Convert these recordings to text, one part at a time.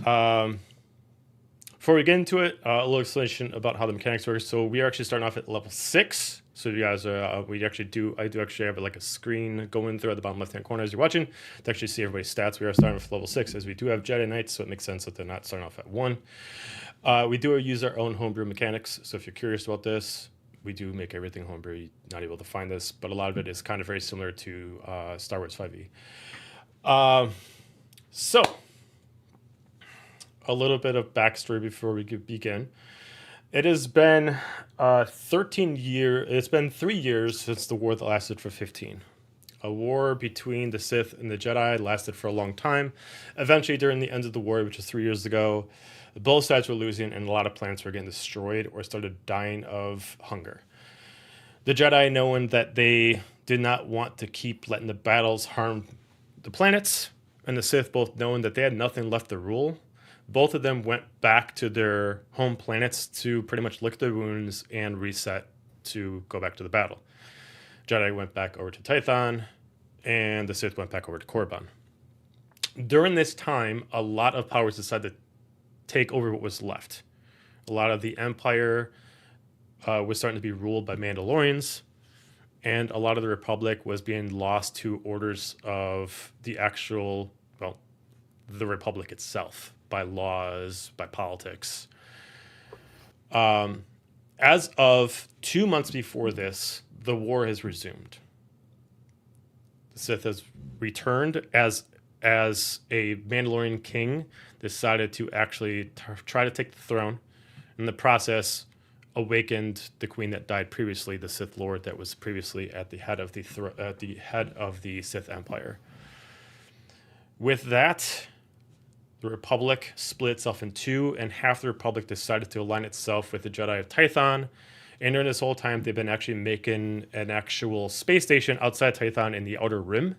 Um, Before we get into it, a little explanation about how the mechanics work. So we are actually starting off at level 6. So you guys are, I do actually have like a screen going through at the bottom left-hand corner as you're watching to actually see everybody's stats. We are starting with level 6 as we do have Jedi Knights, so it makes sense that they're not starting off at 1. We do use our own homebrew mechanics. So if you're curious about this, we do make everything homebrew. You're not able to find this, but a lot of it is kind of very similar to Star Wars 5e. So a little bit of backstory before we begin. It has been 13 years. It's been 3 years since the war that lasted for 15. A war between the Sith and the Jedi lasted for a long time. Eventually, during the end of the war, which was 3 years ago, both sides were losing and a lot of planets were getting destroyed or started dying of hunger. The Jedi, knowing that they did not want to keep letting the battles harm the planets, and the Sith both knowing that they had nothing left to rule, both of them went back to their home planets to pretty much lick their wounds and reset to go back to the battle. Jedi went back over to Tython, and the Sith went back over to Korriban. During this time, a lot of powers decided to take over what was left. A lot of the Empire was starting to be ruled by Mandalorians, and a lot of the Republic was being lost to orders of the actual, well, the Republic itself, by laws, by politics. As of 2 months before this, the war has resumed. The Sith has returned as a Mandalorian king decided to actually try to take the throne. In the process, awakened the queen that died previously, the Sith Lord that was previously at the head of the Sith Empire. With that, the Republic split itself in two, and half the Republic decided to align itself with the Jedi of Tython. And during this whole time, they've been actually making an actual space station outside Tython in the Outer Rim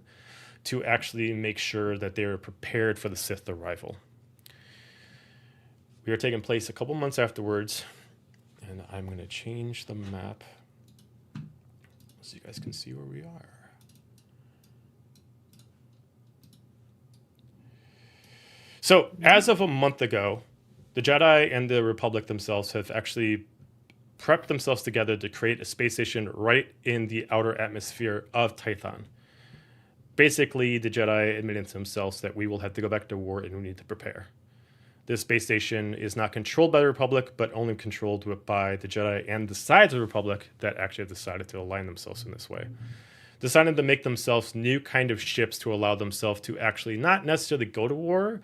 to actually make sure that they were prepared for the Sith arrival. We are taking place a couple months afterwards, and I'm going to change the map so you guys can see where we are. So, as of a month ago, the Jedi and the Republic themselves have actually prepped themselves together to create a space station right in the outer atmosphere of Tython. Basically, the Jedi admitted to themselves that we will have to go back to war and we need to prepare. This space station is not controlled by the Republic, but only controlled by the Jedi and the sides of the Republic that actually have decided to align themselves in this way. Decided to make themselves new kind of ships to allow themselves to actually not necessarily go to war,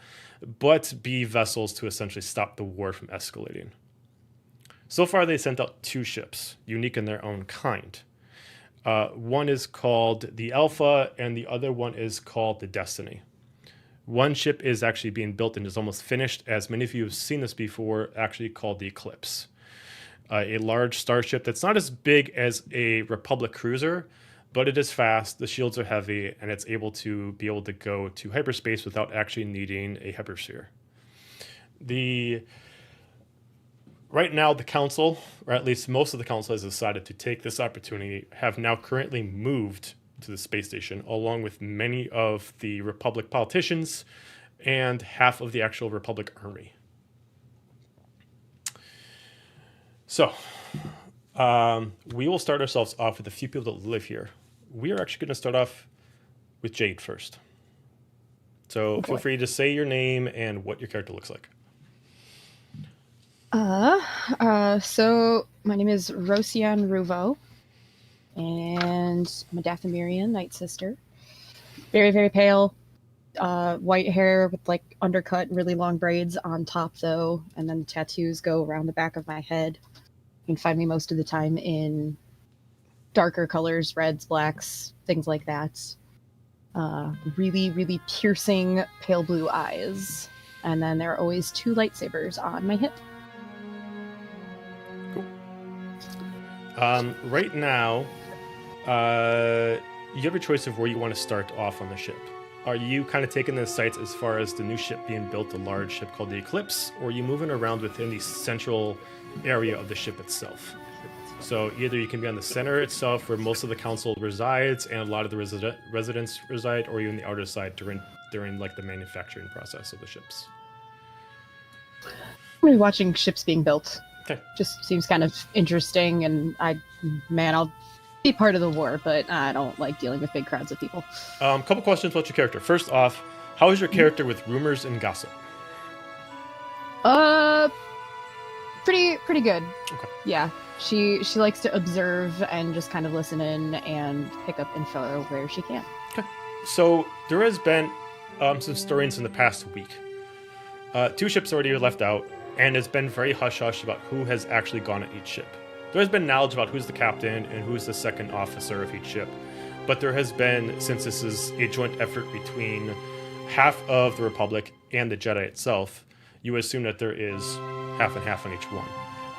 but be vessels to essentially stop the war from escalating. So far, they sent out 2 ships, unique in their own kind. One is called the Alpha, and the other one is called the Destiny. One ship is actually being built and is almost finished, as many of you have seen this before, actually called the Eclipse. A large starship that's not as big as a Republic cruiser, but it is fast, the shields are heavy, and it's able to go to hyperspace without actually needing a hypersphere. Right now, the Council, or at least most of the Council, has decided to take this opportunity, have now currently moved to the space station, along with many of the Republic politicians and half of the actual Republic army. So, we will start ourselves off with a few people that live here. We are actually going to start off with Jade first. So feel free to say your name and what your character looks like. So my name is Rosian Ruvo, and I'm a Dathomirian Night Sister. Very, very pale, white hair with like undercut, really long braids on top though, and then the tattoos go around the back of my head. You can find me most of the time in darker colors, reds, blacks, things like that. Really, really piercing pale blue eyes. And then there are always 2 lightsabers on my hip. Cool. Right now, you have a choice of where you want to start off on the ship. Are you kind of taking the sights as far as the new ship being built, a large ship called the Eclipse, or are you moving around within the central area of the ship itself? So either you can be on the center itself where most of the council resides and a lot of the residents reside, or you're in the outer side during like the manufacturing process of the ships. I'm gonna be watching ships being built. Okay. Just seems kind of interesting, and I'll be part of the war, but I don't like dealing with big crowds of people. Couple questions about your character. First off, how is your character with rumors and gossip? Pretty good. Okay. Yeah, she likes to observe and just kind of listen in and pick up info where she can. Okay. So there has been some stories in the past week. 2 ships already left out, and it's been very hush-hush about who has actually gone at each ship. There has been knowledge about who's the captain and who's the second officer of each ship, but there has been, since this is a joint effort between half of the Republic and the Jedi itself, you assume that there is half and half on each one.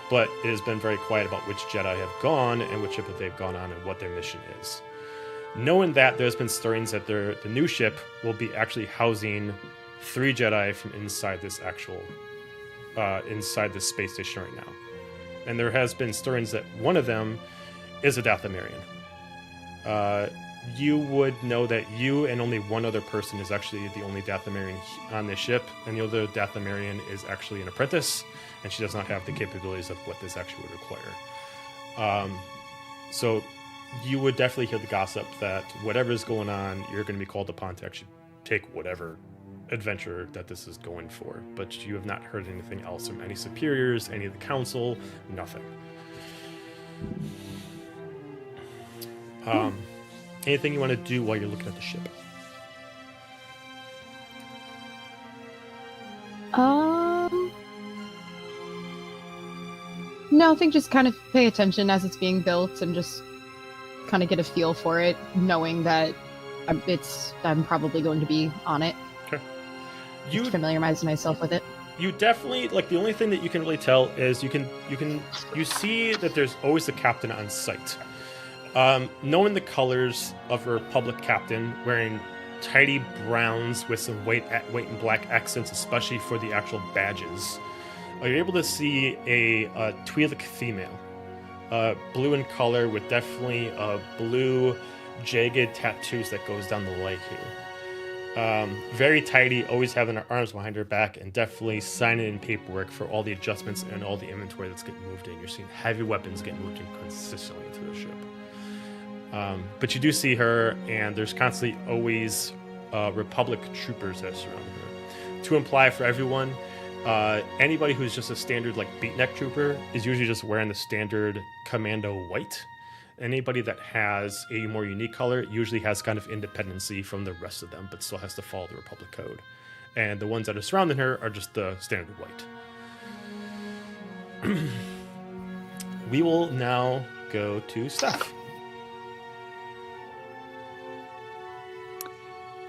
But it has been very quiet about which Jedi have gone and which ship that they've gone on and what their mission is. Knowing that, there's been stirrings that the new ship will be actually housing 3 Jedi from inside this space station right now. And there has been stirrings that one of them is a Dathomirian. You would know that you and only one other person is actually the only Dathomirian on this ship, and the other Dathomirian is actually an apprentice, and she does not have the capabilities of what this actually would require. So you would definitely hear the gossip that whatever is going on, you're going to be called upon to actually take whatever adventure that this is going for. But you have not heard anything else from any superiors, any of the council, nothing. Anything you want to do while you're looking at the ship? No, I think just kind of pay attention as it's being built and just kind of get a feel for it, knowing that I'm probably going to be on it. Okay. You familiarize myself with it. You definitely, like, the only thing that you can really tell is you see that there's always a captain on site. Knowing the colors of a Republic captain wearing tidy browns with some white and black accents, especially for the actual badges, you're able to see a Twi'lek female, blue in color with definitely blue jagged tattoos that goes down the leg here. Very tidy, always having her arms behind her back, and definitely signing in paperwork for all the adjustments and all the inventory that's getting moved in. You're seeing heavy weapons getting moved in consistently into the ship. But you do see her, and there's constantly always Republic troopers that surround her. To imply for everyone, anybody who's just a standard like beatneck trooper is usually just wearing the standard commando white. Anybody that has a more unique color usually has kind of independency from the rest of them, but still has to follow the Republic code. And the ones that are surrounding her are just the standard white. We will now go to Steph.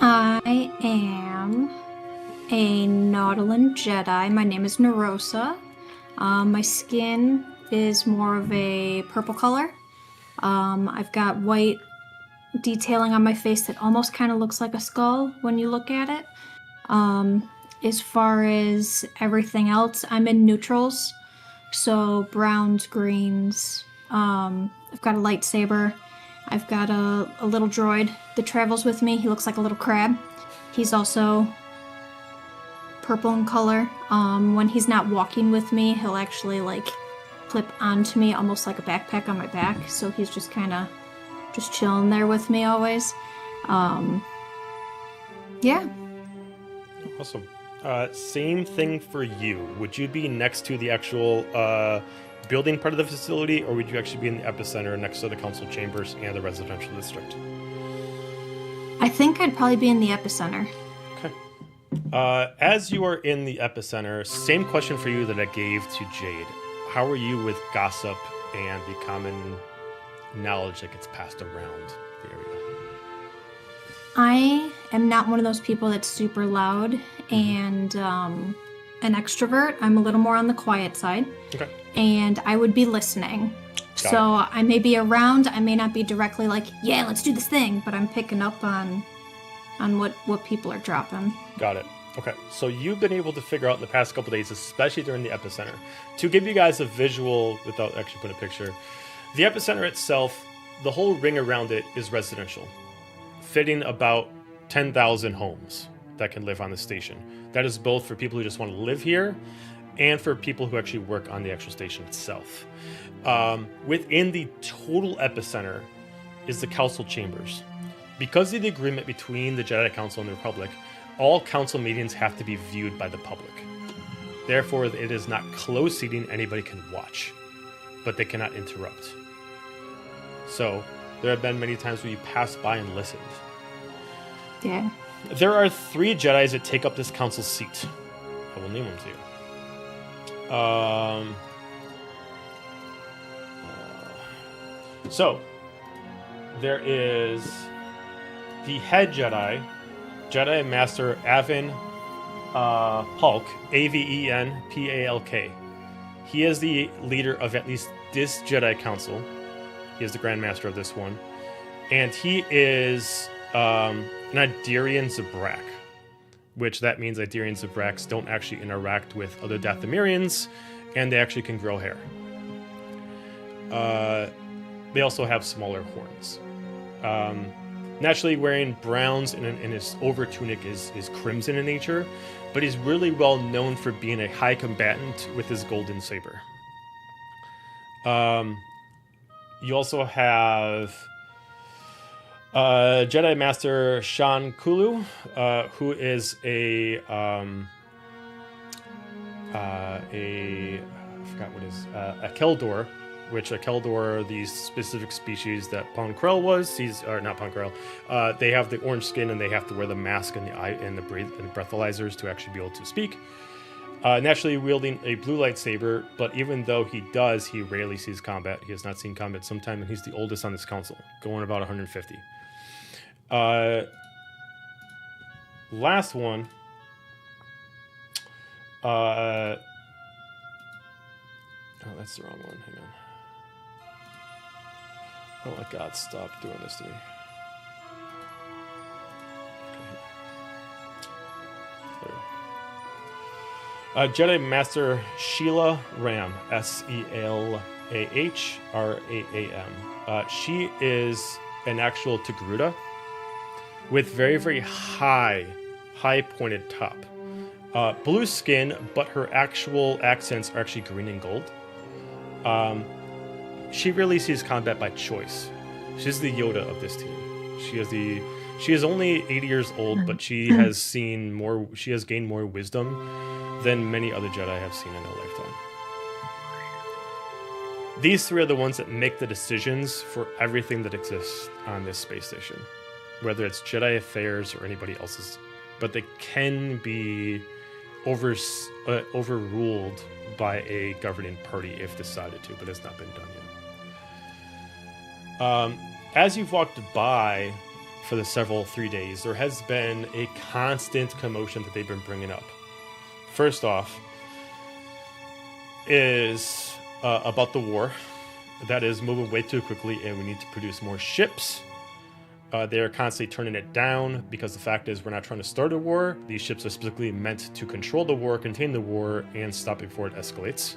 I am a Nautilin Jedi. My name is Narosa. My skin is more of a purple color. I've got white detailing on my face that almost kind of looks like a skull when you look at it. As far as everything else, I'm in neutrals. So browns, greens. I've got a lightsaber. I've got a little droid that travels with me. He looks like a little crab. He's also purple in color. When he's not walking with me, he'll actually like clip onto me almost like a backpack on my back. So he's just kind of just chilling there with me always. Yeah. Awesome. Same thing for you. Would you be next to the actual building part of the facility, or would you actually be in the epicenter next to the council chambers and the residential district? I think I'd probably be in the epicenter. Okay. As you are in the epicenter, same question for you that I gave to Jade. How are you with gossip and the common knowledge that gets passed around the area? I am not one of those people that's super loud and an extrovert. I'm a little more on the quiet side. Okay. And I would be listening. So I may be around, I may not be directly like, yeah, let's do this thing, but I'm picking up on what people are dropping. Got it. Okay, so you've been able to figure out in the past couple days, especially during the epicenter, to give you guys a visual without actually putting a picture. The epicenter itself, the whole ring around it is residential, fitting about 10,000 homes that can live on the station. That is both for people who just want to live here and for people who actually work on the actual station itself. Within the total epicenter is the council chambers. Because of the agreement between the Jedi Council and the Republic, all council meetings have to be viewed by the public. Therefore, it is not closed seating anybody can watch, but they cannot interrupt. So, there have been many times where you passed by and listened. Yeah. There are 3 Jedis that take up this council seat. I will name them to you. So, there is the head Jedi, Jedi Master Avin Palk, Avenpalk. He is the leader of at least this Jedi Council. He is the Grand Master of this one. And he is an Idarian Zabrak, which that means Idarian Zabraks don't actually interact with other Dathomirians, and they actually can grow hair. They also have smaller horns. Naturally, wearing browns and his over tunic is crimson in nature, but he's really well known for being a high combatant with his golden saber. You also have Jedi Master Shan Kulu, who is I forgot what is a Keldor, which a Keldor are these specific species that Ponkrell was. Not Ponkrell. They have the orange skin and they have to wear the mask and the eye and the breathalyzers to actually be able to speak. Naturally wielding a blue lightsaber, but even though he does, he rarely sees combat. He has not seen combat sometime, and he's the oldest on this council, going about 150. Last one. Oh, that's the wrong one. Hang on. Oh my God! Stop doing this to me. Jedi Master Sheila Ram, Sealahraam. She is an actual Togruta with very, very high pointed top. Blue skin, but her actual accents are actually green and gold. She really sees combat by choice. She's the Yoda of this team. She is only 80 years old, but she has seen more. She has gained more wisdom than many other Jedi have seen in their lifetime. These 3 are the ones that make the decisions for everything that exists on this space station, whether it's Jedi affairs or anybody else's. But they can be overruled by a governing party if decided to, but it's not been done yet. As you've walked by for the 3 days, there has been a constant commotion that they've been bringing up. First off is about the war. That is moving way too quickly, and we need to produce more ships. They are constantly turning it down because the fact is we're not trying to start a war. These ships are specifically meant to control the war, contain the war, and stop it before it escalates.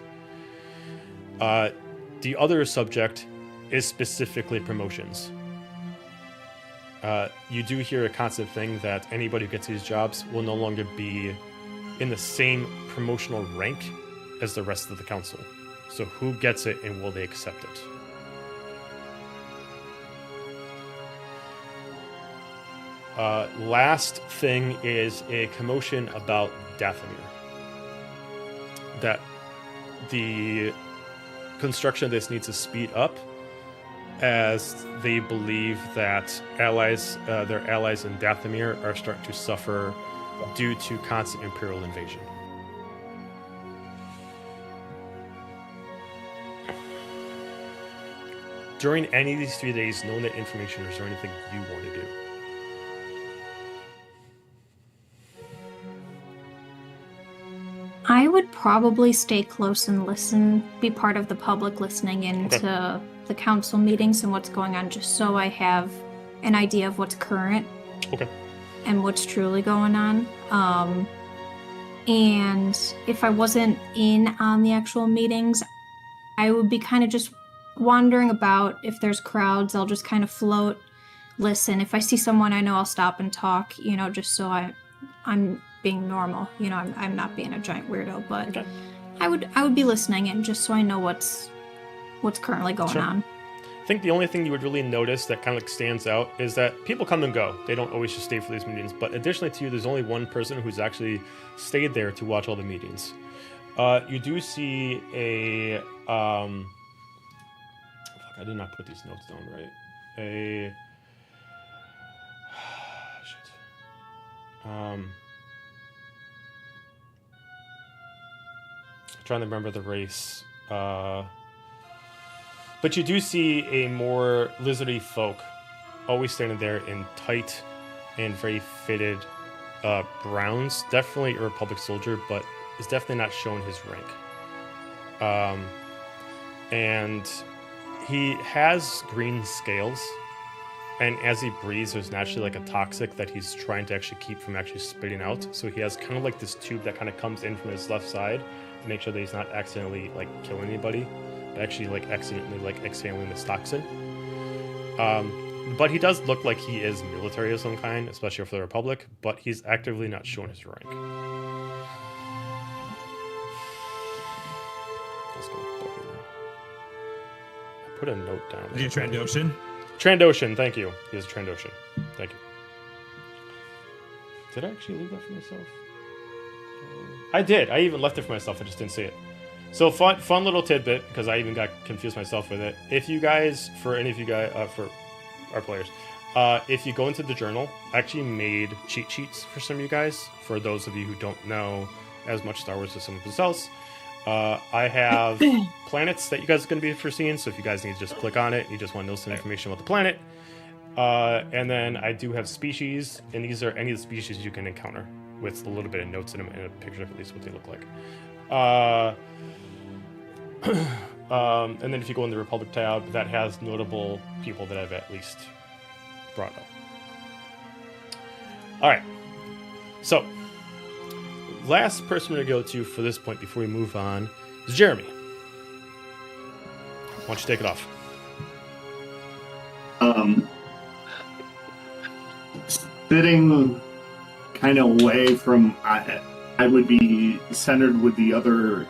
The other subject is specifically promotions. You do hear a constant thing that anybody who gets these jobs will no longer be in the same promotional rank as the rest of the council. So who gets it and will they accept it? Last thing is a commotion about Dathomir. That the construction of this needs to speed up as they believe that their allies in Dathomir are starting to suffer due to constant Imperial invasion. During any of these 3 days, knowing that information, is there anything you want to do? I would probably stay close and listen, be part of the public listening into the council meetings and what's going on, just so I have an idea of what's current and what's truly going on. And if I wasn't in on the actual meetings, I would be kind of just wandering about. If there's crowds, I'll just kind of float, listen. If I see someone I know, I'll stop and talk, just so I'm being normal. I'm not being a giant weirdo, but I would be listening in just so I know what's currently going on. I think the only thing you would really notice that kind of like stands out is that people come and go. They don't always just stay for these meetings. But additionally to you, there's only one person who's actually stayed there to watch all the meetings. You do see a... fuck, I did not put these notes down right. Shit. Trying to remember the race. But you do see a more lizardy folk always standing there in tight and very fitted browns. Definitely a Republic soldier, but is definitely not showing his rank. And he has green scales. And as he breathes, there's naturally like a toxic that he's trying to actually keep from actually spitting out. So he has kind of like this tube that kind of comes in from his left side to make sure that he's not accidentally like killing anybody, but actually like accidentally like exhaling this toxin. But he does look like he is military of some kind, especially for the Republic, but he's actively not showing his rank. Let's go. I put a note down. Are you Trandoshan? Trandoshan, thank you. He is a Trandoshan. Thank you. Did I actually leave that for myself? I did. I even left it for myself. I just didn't see it. So fun little tidbit, because I even got confused myself with it. If you guys, for any of you guys, for our players, if you go into the journal, I actually made cheat sheets for some of you guys. For those of you who don't know as much Star Wars as someone else, I have planets that you guys are going to be foreseeing. So if you guys need to just click on it, and you just want to know some information about the planet. And then I do have species, and these are any of the species you can encounter with a little bit of notes in them and a picture of at least what they look like. And then if you go in the Republic tab, that has notable people that I've at least brought up. All right. So, last person we're going to go to for this point before we move on is Jeremy. Why don't you take it off? Sitting kind of away from, I would be centered with the other,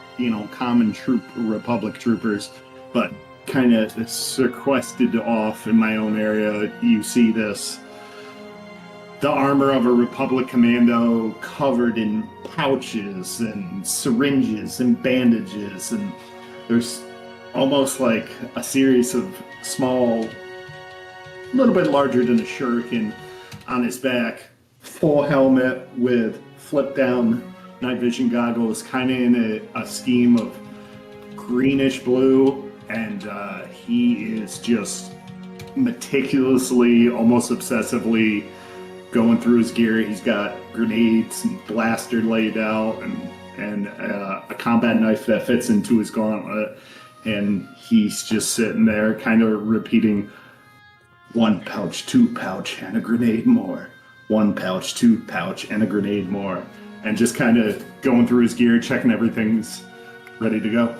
common Republic troopers, but kind of sequestered off in my own area. You see the armor of a Republic commando covered in pouches and syringes and bandages, and there's almost like a series of small, a little bit larger than a shuriken on his back, full helmet with flip down night vision goggles, kind of in a scheme of greenish blue, and he is just meticulously, almost obsessively going through his gear. He's got grenades and blaster laid out, and a combat knife that fits into his gauntlet, and he's just sitting there kind of repeating, 1 pouch, 2 pouch, and a grenade more. 1 pouch, 2 pouch, and a grenade more. And just kind of going through his gear, checking everything's ready to go.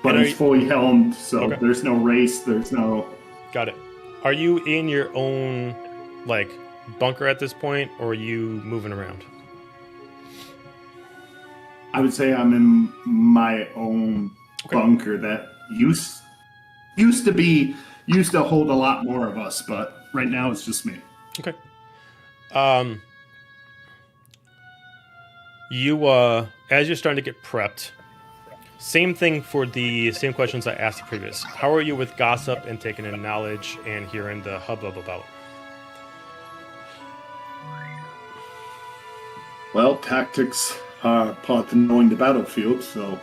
But he's fully helmed, so There's no race, there's no... Got it. Are you in your own, bunker at this point, or are you moving around? I would say I'm in my own bunker that used to hold a lot more of us, but right now it's just me. Okay. You, as you're starting to get prepped, same thing for the same questions I asked you previous. How are you with gossip and taking in knowledge and hearing the hubbub about? Well, tactics are part of knowing the battlefield, so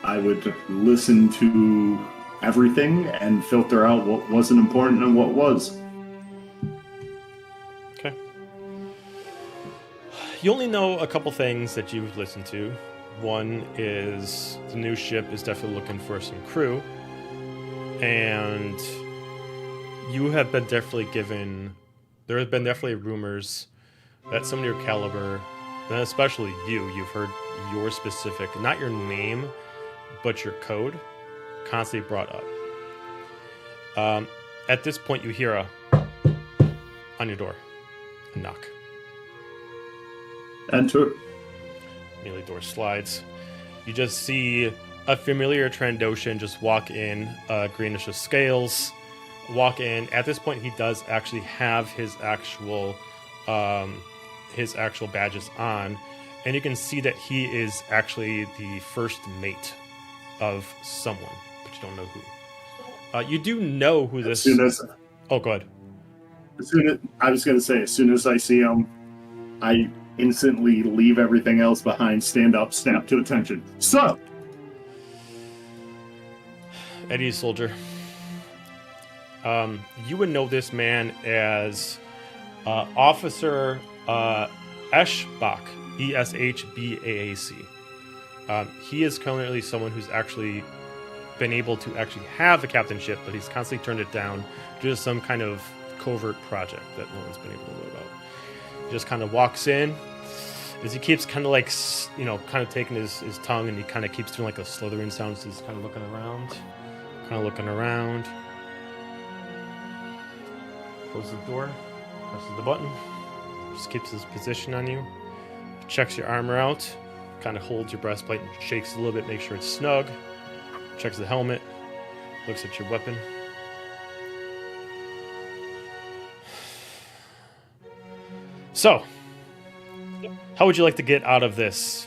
I would listen to everything and filter out what wasn't important and what was. Okay. You only know a couple things that you've listened to. One is the new ship is definitely looking for some crew, and you have been definitely given. There have been definitely rumors that some of your caliber, and especially you've heard your specific, not your name, but your code, constantly brought up. At this point, you hear on your door, a knock. Enter. Immediately door slides. You just see a familiar Trandoshan just walk in, greenish with scales, walk in. At this point, he does actually have his actual badges on, and you can see that he is actually the first mate of someone, but you don't know who. You do know who this. Oh, go ahead. I was going to say, as soon as I see him, I instantly leave everything else behind, stand up, snap to attention. So, Eddie Soldier. You would know this man as Officer Eschbach, Eschbaac. He is currently someone who's actually been able to actually have a captainship, but he's constantly turned it down due to some kind of covert project that no one's been able to know about. He just kind of walks in as he keeps kind of like, kind of taking his tongue, and he kind of keeps doing like a slithering sound, so he's kind of looking around. Closes the door, presses the button, just keeps his position on you, checks your armor out, kind of holds your breastplate and shakes a little bit, makes sure it's snug, checks the helmet, looks at your weapon. So, how would you like to get out of this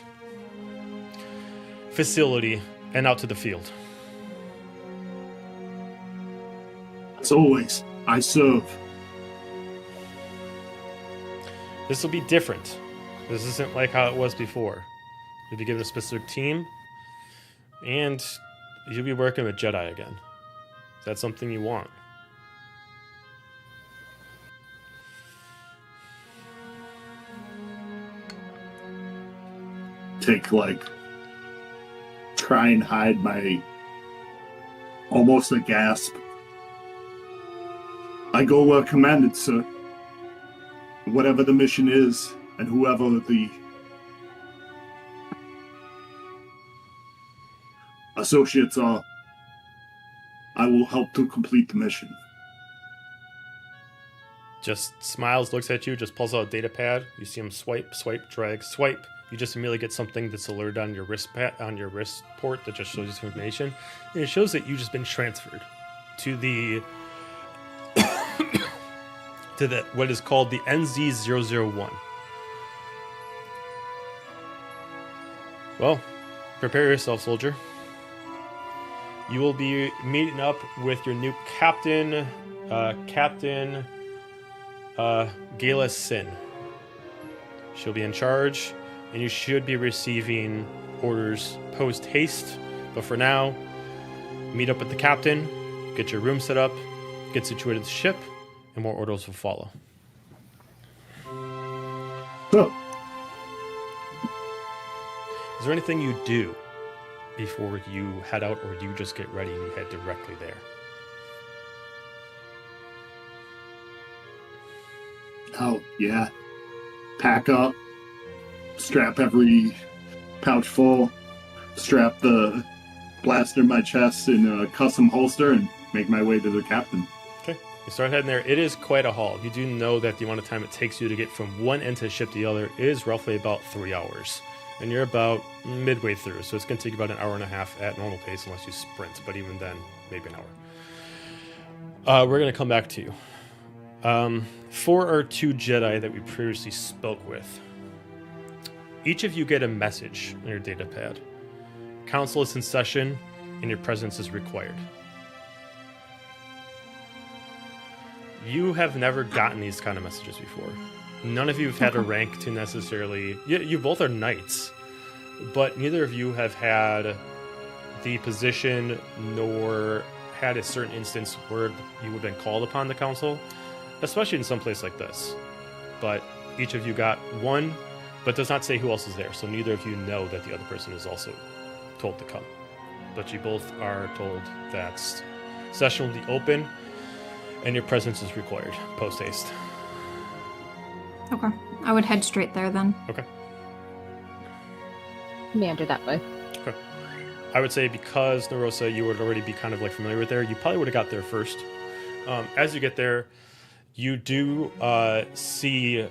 facility and out to the field? as always, I serve. This will be different. This isn't like how it was before. You'll be given a specific team, and you'll be working with Jedi again. Is that something you want? Try and hide my almost a gasp. I go where commanded, sir. Whatever the mission is, and whoever the associates are, I will help to complete the mission. Just smiles, looks at you, just pulls out a data pad. You see him swipe, drag, swipe. You just immediately get something that's alerted on your wrist port that just shows you some information. And it shows that you've just been transferred to the what is called the NZ-001. Well, prepare yourself, soldier. You will be meeting up with your new captain, Captain Gala Sin. She'll be in charge, and you should be receiving orders post-haste. But for now, meet up with the captain, get your room set up, get situated at the ship, and more orders will follow. So, Is there anything you do before you head out, or do you just get ready and you head directly there? oh, yeah. Pack up, strap every pouch full, strap the blaster in my chest in a custom holster, and make my way to the captain. Okay. You start heading there. It is quite a haul. You do know that the amount of time it takes you to get from one end of the ship to the other is roughly about 3 hours. And you're about midway through, so it's going to take about an hour and a half at normal pace unless you sprint, but even then, maybe an hour. We're going to come back to you. For our 2 Jedi that we previously spoke with, each of you get a message on your data pad. Council is in session, and your presence is required. You have never gotten these kind of messages before. None of you have had a rank to necessarily... You both are knights, but neither of you have had the position nor had a certain instance where you would have been called upon the council, especially in some place like this. But each of you got one, but does not say who else is there, so neither of you know that the other person is also told to come. But you both are told that session will be open, and your presence is required, post-haste. Okay. I would head straight there then. Okay. Meander that way. Okay. I would say because, Narosa, you would already be kind of like familiar with there, you probably would have got there first. As you get there, you do see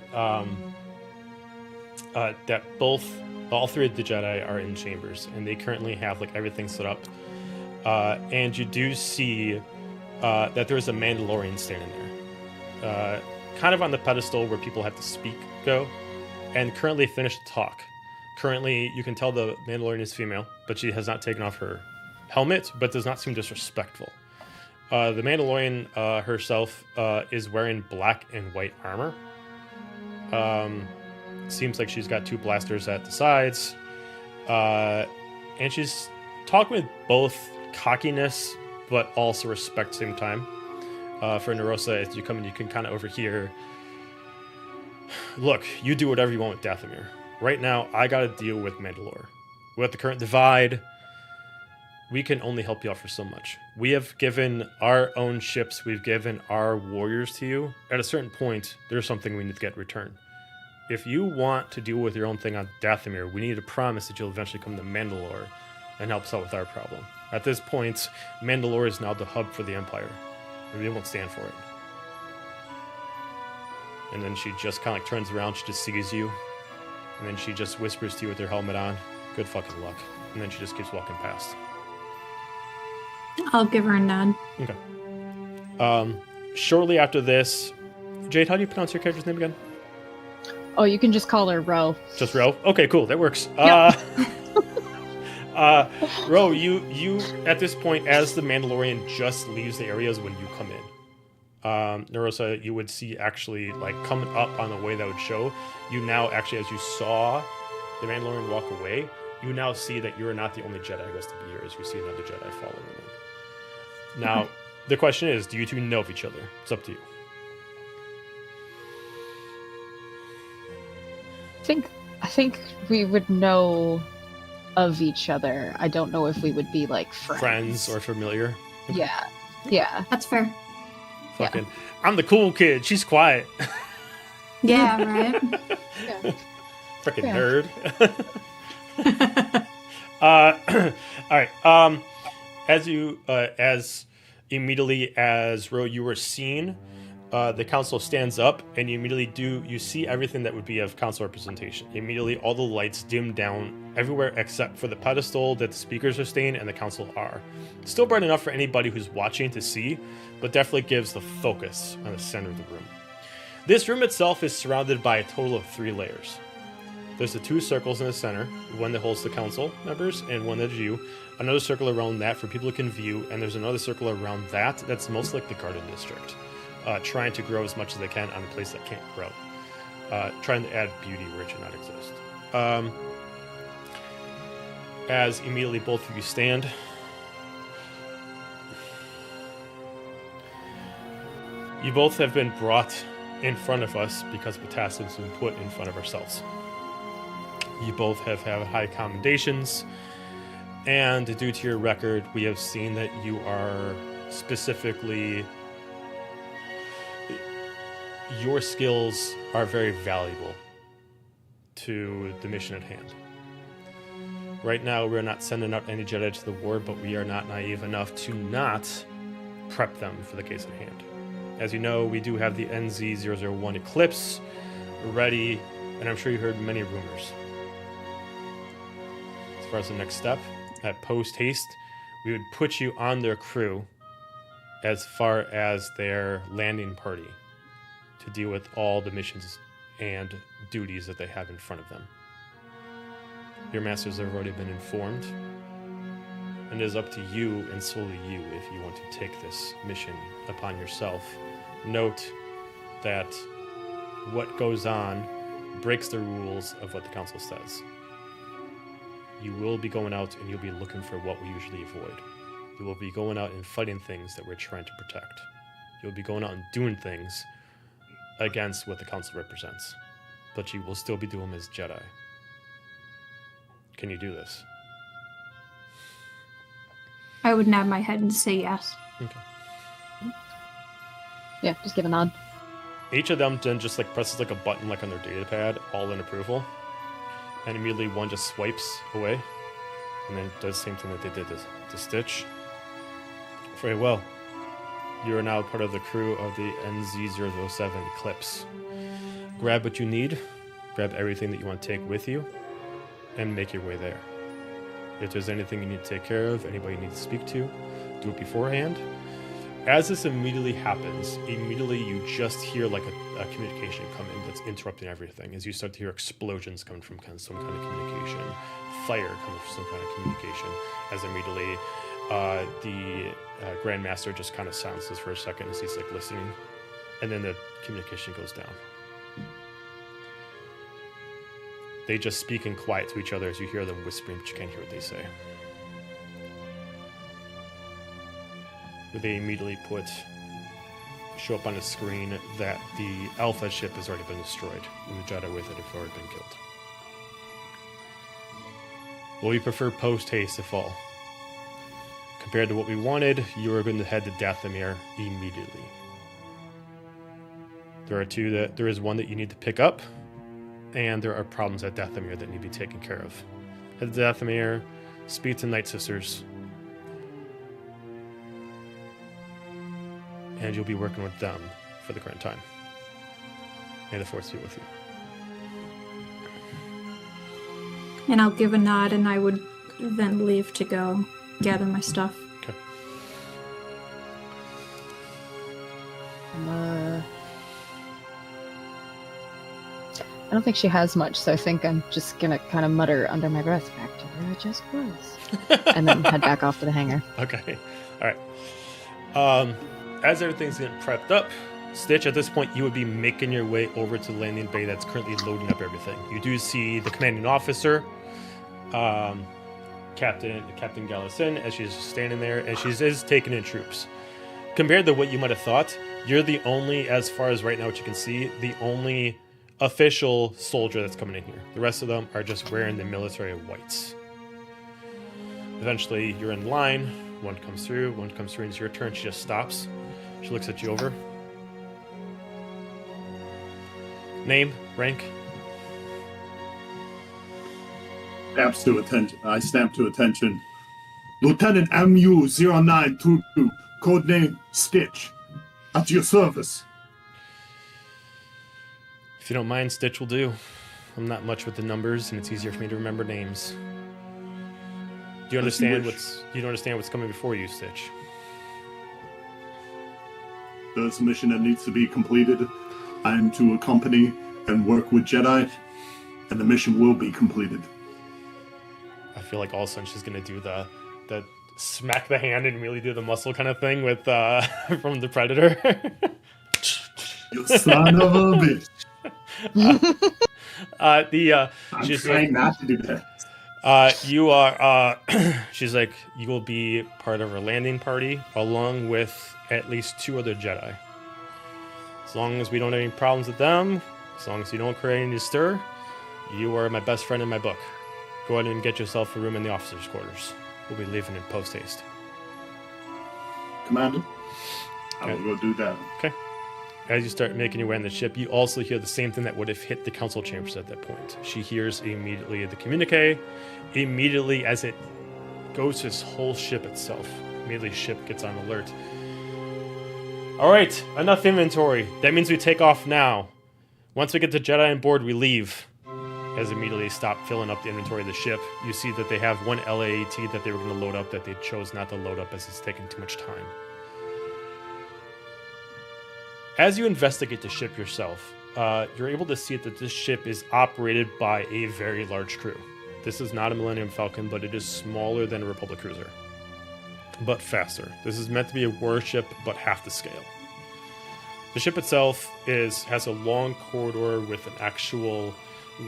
that both All three of the Jedi are in chambers, and they currently have like everything set up. And you do see that there's a Mandalorian standing there, kind of on the pedestal where people have to speak go, and currently finished the talk. Currently, you can tell the Mandalorian is female, but she has not taken off her helmet, but does not seem disrespectful. The Mandalorian herself is wearing black and white armor. Seems like she's got two blasters at the sides. And she's talking with both cockiness, but also respect at the same time. For Nerosa, as you come in, you can kind of overhear. Look, you do whatever you want with Dathomir. Right now, I got to deal with Mandalore. With the current divide, we can only help you out for so much. We have given our own ships, we've given our warriors to you. At a certain point, there's something we need to get in return. If you want to deal with your own thing on Dathomir, we need to promise that you'll eventually come to Mandalore and help us out with our problem. At this point, Mandalore is now the hub for the Empire, and we won't stand for it. And then she just kind of like turns around, she just sees you, and then she just whispers to you with her helmet on, good fucking luck. And then she just keeps walking past. I'll give her a nod. Okay. Shortly after this, Jade, how do you pronounce your character's name again? Oh, you can just call her Ro. Just Ro? Okay, cool. That works. Yep. Ro, you at this point, as the Mandalorian just leaves the areas when you come in. Nerosa, you would see actually like coming up on the way that would show. You now actually, as you saw the Mandalorian walk away, you now see that you are not the only Jedi who has to be here, as you see another Jedi following them. Now, the question is, do you two know of each other? It's up to you. I think we would know of each other. I don't know if we would be like friends. Or familiar? Yeah. Yeah. That's fair. Fucking, I'm the cool kid. She's quiet. Yeah, right? Yeah. Freaking nerd. All right. As immediately as Ro, you were seen, the council stands up, and you see everything that would be of council representation. Immediately, all the lights dim down everywhere except for the pedestal that the speakers are staying and the council are. Still bright enough for anybody who's watching to see, but definitely gives the focus on the center of the room. This room itself is surrounded by a total of 3 layers. There's the 2 circles in the center, one that holds the council members and one that's you. Another circle around that for people who can view, and there's another circle around that's most like the garden district. Trying to grow as much as they can on a place that can't grow. Trying to add beauty where it should not exist. As immediately both of you stand, you both have been brought in front of us because of a task that's been put in front of ourselves. You both have had high commendations, and due to your record, we have seen that you are specifically... Your skills are very valuable to the mission at hand. Right now, we're not sending out any Jedi to the war, but we are not naive enough to not prep them for the case at hand. As you know, we do have the NZ-001 Eclipse ready, and I'm sure you heard many rumors. As far as the next step, at post-haste, we would put you on their crew as far as their landing party to deal with all the missions and duties that they have in front of them. Your masters have already been informed, and it is up to you and solely you if you want to take this mission upon yourself. Note that what goes on breaks the rules of what the council says. You will be going out and you'll be looking for what we usually avoid. You will be going out and fighting things that we're trying to protect. You'll be going out and doing things against what the council represents, but you will still be doing them as Jedi. Can you do this? I would nod my head and say yes. Okay. Yeah, just give a nod. Each of them then just like presses like a button like on their data pad, all in approval, and immediately one just swipes away, and then does the same thing that they did to Stitch. Very well. You are now part of the crew of the NZ-007 Eclipse. Grab what you need. Grab everything that you want to take with you. and make your way there. If there's anything you need to take care of, anybody you need to speak to, do it beforehand. As this immediately happens, immediately you just hear like a communication come in that's interrupting everything. As you start to hear explosions coming from some kind of communication, fire coming from some kind of communication. As immediately the Grandmaster just kind of silences for a second as he's like listening, and then the communication goes down. They just speak in quiet to each other as you hear them whispering, but you can't hear what they say. They immediately show up on the screen that the Alpha ship has already been destroyed, and the Jedi with it have already been killed. Well, we prefer post-haste to fall. Compared to what we wanted, you are going to head to Dathomir immediately. There is one that you need to pick up, and there are problems at Dathomir that need to be taken care of. Head to Dathomir, speak to Night Sisters, and you'll be working with them for the current time. May the Force be with you. And I'll give a nod, and I would then leave to go gather my stuff. Okay. I don't think she has much, so I think I'm just gonna kind of mutter under my breath, back to where I just was. And then head back off to the hangar. Okay. All right. As everything's getting prepped up, Stitch, at this point, you would be making your way over to the landing bay that's currently loading up everything. You do see the commanding officer, Captain Gallison, as she's standing there, and she is taking in troops. Compared to what you might have thought, you're the only, as far as right now what you can see, the only official soldier that's coming in here. The rest of them are just wearing the military whites. Eventually, you're in line. One comes through, and it's your turn. She just stops. She looks at you over. Name, rank. I snap to attention. Lieutenant MU-0922, codename Stitch. At your service. If you don't mind, Stitch will do. I'm not much with the numbers, and it's easier for me to remember names. Do you understand what's coming before you, Stitch? There's a mission that needs to be completed. I am to accompany and work with Jedi, and the mission will be completed. I feel like all of a sudden she's gonna do the smack the hand and really do the muscle kind of thing with from the Predator. You son of a bitch. I'm she's trying like, not to do that. you are. She's like, you will be part of her landing party along with at least 2 other Jedi. As long as we don't have any problems with them, as long as you don't create any stir, you are my best friend in my book. Go ahead and get yourself a room in the officers' quarters. We'll be leaving in post-haste. Commander, I will go do that. Okay. As you start making your way on the ship, you also hear the same thing that would have hit the council chambers at that point. She hears immediately the communique. Immediately as it goes to this whole ship itself. Immediately ship gets on alert. All right, enough inventory. That means we take off now. Once we get the Jedi on board, we leave. As immediately stop filling up the inventory of the ship, you see that they have one LAAT that they were going to load up that they chose not to load up as it's taking too much time. As you investigate the ship yourself, you're able to see that this ship is operated by a very large crew. This is not a Millennium Falcon, but it is smaller than a Republic cruiser, but faster. This is meant to be a warship, but half the scale. The ship itself has a long corridor with an actual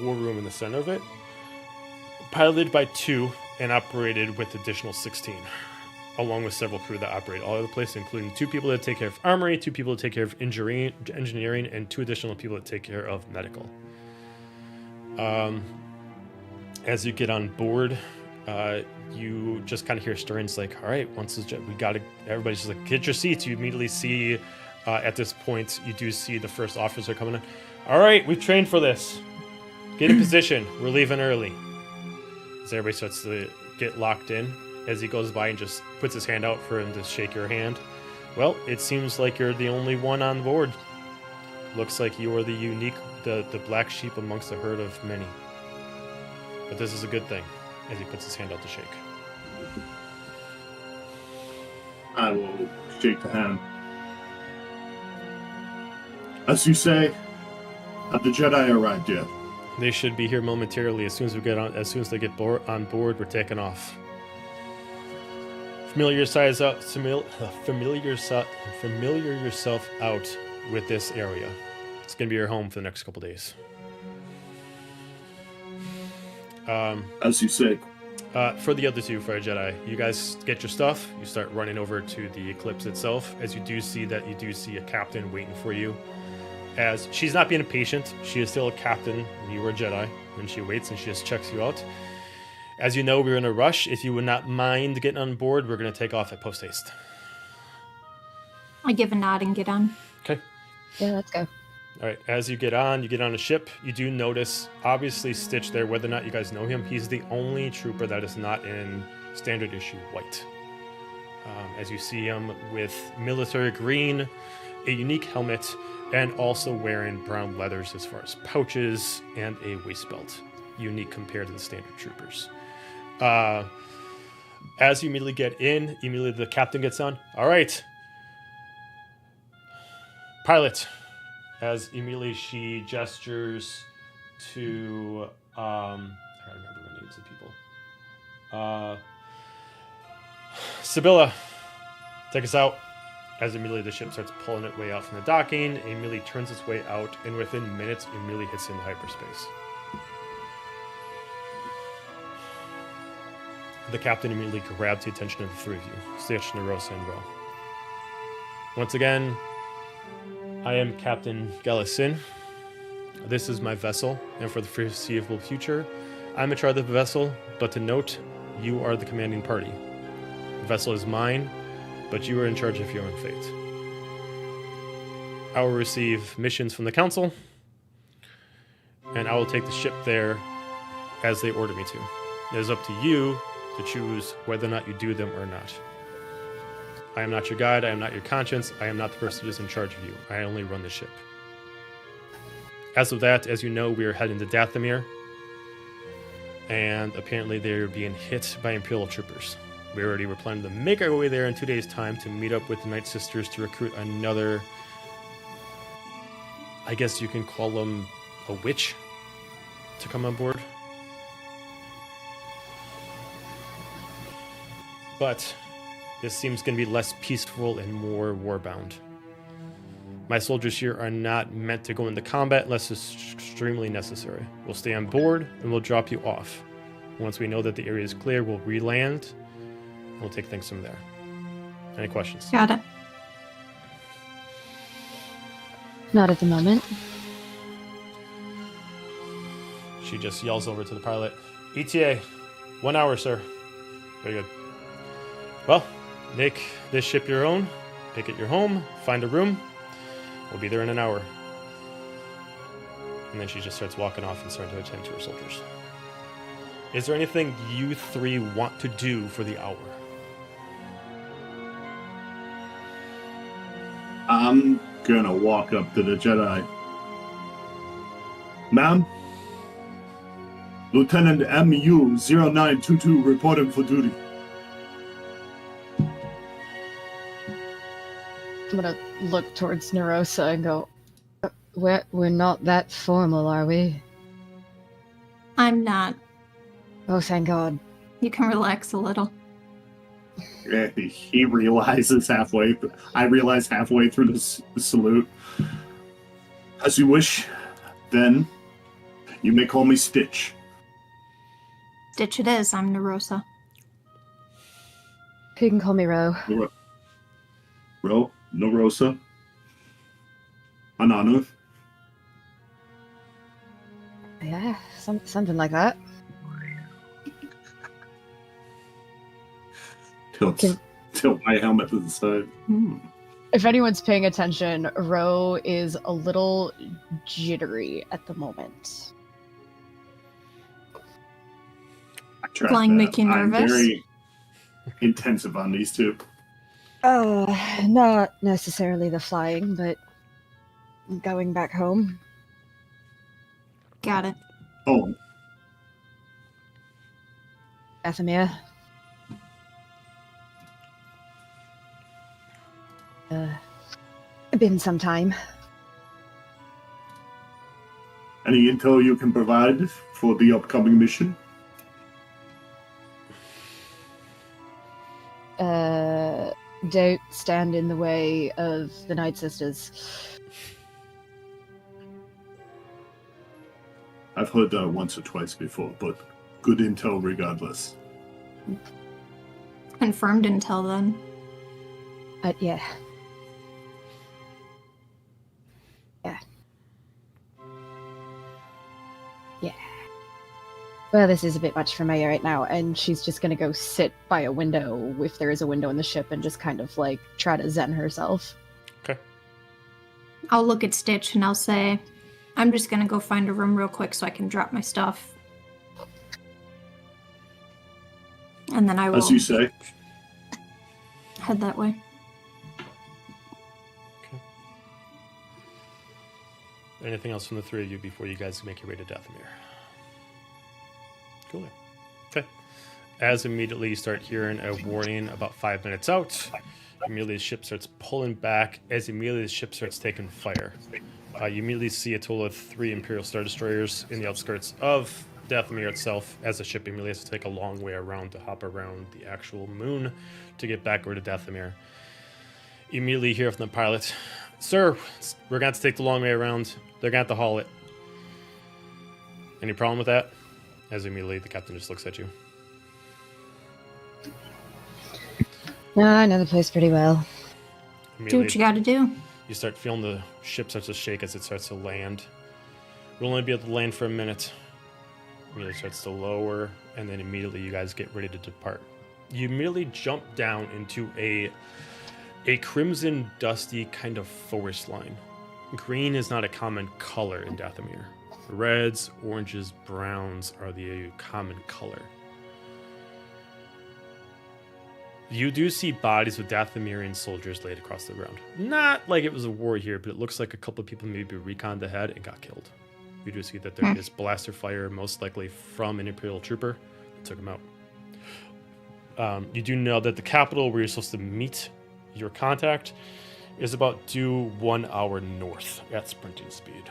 war room in the center of it, piloted by 2 and operated with additional 16, along with several crew that operate all over the place, including 2 people that take care of armory, 2 people that take care of engineering, and 2 additional people that take care of medical. As you get on board, you just kind of hear stirrings like, all right, once this jet, everybody's just like, get your seats. You immediately see, at this point, you do see the first officer coming in. All right, we've trained for this. Get in position. We're leaving early. As everybody starts to get locked in, as he goes by and just puts his hand out for him to shake your hand. Well, it seems like you're the only one on board. Looks like you are the black sheep amongst a herd of many. But this is a good thing, as he puts his hand out to shake. I will shake the hand. As you say, have the Jedi arrived yet? They should be here momentarily. As soon as they get on board, we're taking off. Familiar yourself out with this area. It's gonna be your home for the next couple days. As you say. For the other two Fire Jedi, you guys get your stuff. You start running over to the Eclipse itself. As you do see a captain waiting for you. As she's not being impatient, she is still a captain. And you were a Jedi, and she waits and she just checks you out. As you know, we're in a rush. If you would not mind getting on board, we're going to take off at post haste. I give a nod and get on. Okay. Yeah, let's go. All right. As you get on a ship. You do notice, obviously, Stitch there. Whether or not you guys know him, he's the only trooper that is not in standard issue white. As you see him with military green, a unique helmet, and also wearing brown leathers as far as pouches and a waist belt, unique compared to the standard troopers. As you immediately get in, immediately the captain gets on. All right, pilot. As immediately she gestures to, I can't remember the names of people. Sibylla, take us out. As immediately the ship starts pulling its way out from the docking, it immediately turns its way out, and within minutes, it immediately hits into hyperspace. The captain immediately grabs the attention of the three of you, Stitch, Nerosa, and Ro. Once again, I am Captain Galasin. This is my vessel, and for the foreseeable future, I'm in charge of the vessel, but to note, you are the commanding party. The vessel is mine, but you are in charge of your own fate. I will receive missions from the council, and I will take the ship there as they order me to. It is up to you to choose whether or not you do them or not. I am not your guide, I am not your conscience, I am not the person who is in charge of you. I only run the ship. As of that, as you know, we are heading to Dathomir, and apparently they're being hit by Imperial troopers. We already were planning to make our way there in 2 days' time to meet up with the Night Sisters to recruit another, I guess you can call them a witch, to come on board. But this seems going to be less peaceful and more warbound. My soldiers here are not meant to go into combat unless it's extremely necessary. We'll stay on board and we'll drop you off. Once we know that the area is clear, we'll re-land and we'll take things from there. Any questions? Got it. Not at the moment. She just yells over to the pilot. ETA, 1 hour, sir. Very good. Well, make this ship your own. Make it your home. Find a room. We'll be there in an hour. And then she just starts walking off and starting to attend to her soldiers. Is there anything you three want to do for the hour? I'm gonna walk up to the Jedi. Ma'am? Lieutenant MU-0922 reporting for duty. I'm gonna look towards Nerosa and go, we're not that formal, are we? I'm not. Oh, thank God. You can relax a little. He realizes halfway. I realize halfway through the salute. As you wish, then you may call me Stitch. Stitch it is. I'm Nerosa. You can call me Ro. Ro? Nerosa? An honor? Yeah, something like that. Tilt my helmet to the side. If anyone's paying attention, Ro is a little jittery at the moment. Flying make you I'm nervous? very intensive on these two. Not necessarily the flying, but going back home. Got it. Oh. Dathomir. Been some time. Any intel you can provide for the upcoming mission? Don't stand in the way of the Night Sisters. I've heard that once or twice before, but good intel regardless. Confirmed intel then. Yeah. Yeah. Yeah. Well, this is a bit much for Maya right now, and she's just gonna go sit by a window, if there is a window in the ship, and just kind of, like, try to zen herself. Okay. I'll look at Stitch and I'll say, I'm just gonna go find a room real quick so I can drop my stuff. And then I will As you say. head that way. Okay. Anything else from the three of you before you guys make your way to Dathomir? Cool. Okay. As immediately you start hearing a warning about 5 minutes out, immediately the ship starts pulling back. As immediately the ship starts taking fire, you immediately see a total of 3 Imperial Star Destroyers in the outskirts of Dathomir itself, as the ship immediately has to take a long way around to hop around the actual moon to get back over to Dathomir. Immediately hear from the pilot, "Sir, we're going to have to take the long way around. They're going to have to haul it." Any problem with that? As immediately the captain just looks at you. No, I know the place pretty well. Do what you gotta do. You start feeling the ship starts to shake as it starts to land. You'll only be able to land for a minute. Immediately starts to lower, and then immediately you guys get ready to depart. You immediately jump down into a crimson, dusty kind of forest line. Green is not a common color in Dathomir. Reds, oranges, browns are the common color. You do see bodies of Dathomirian soldiers laid across the ground. Not like it was a war here, but it looks like a couple of people maybe reconned ahead and got killed. You do see that there is blaster fire, most likely from an Imperial trooper that took him out. You do know that the capital where you're supposed to meet your contact is about due 1 hour north at sprinting speed.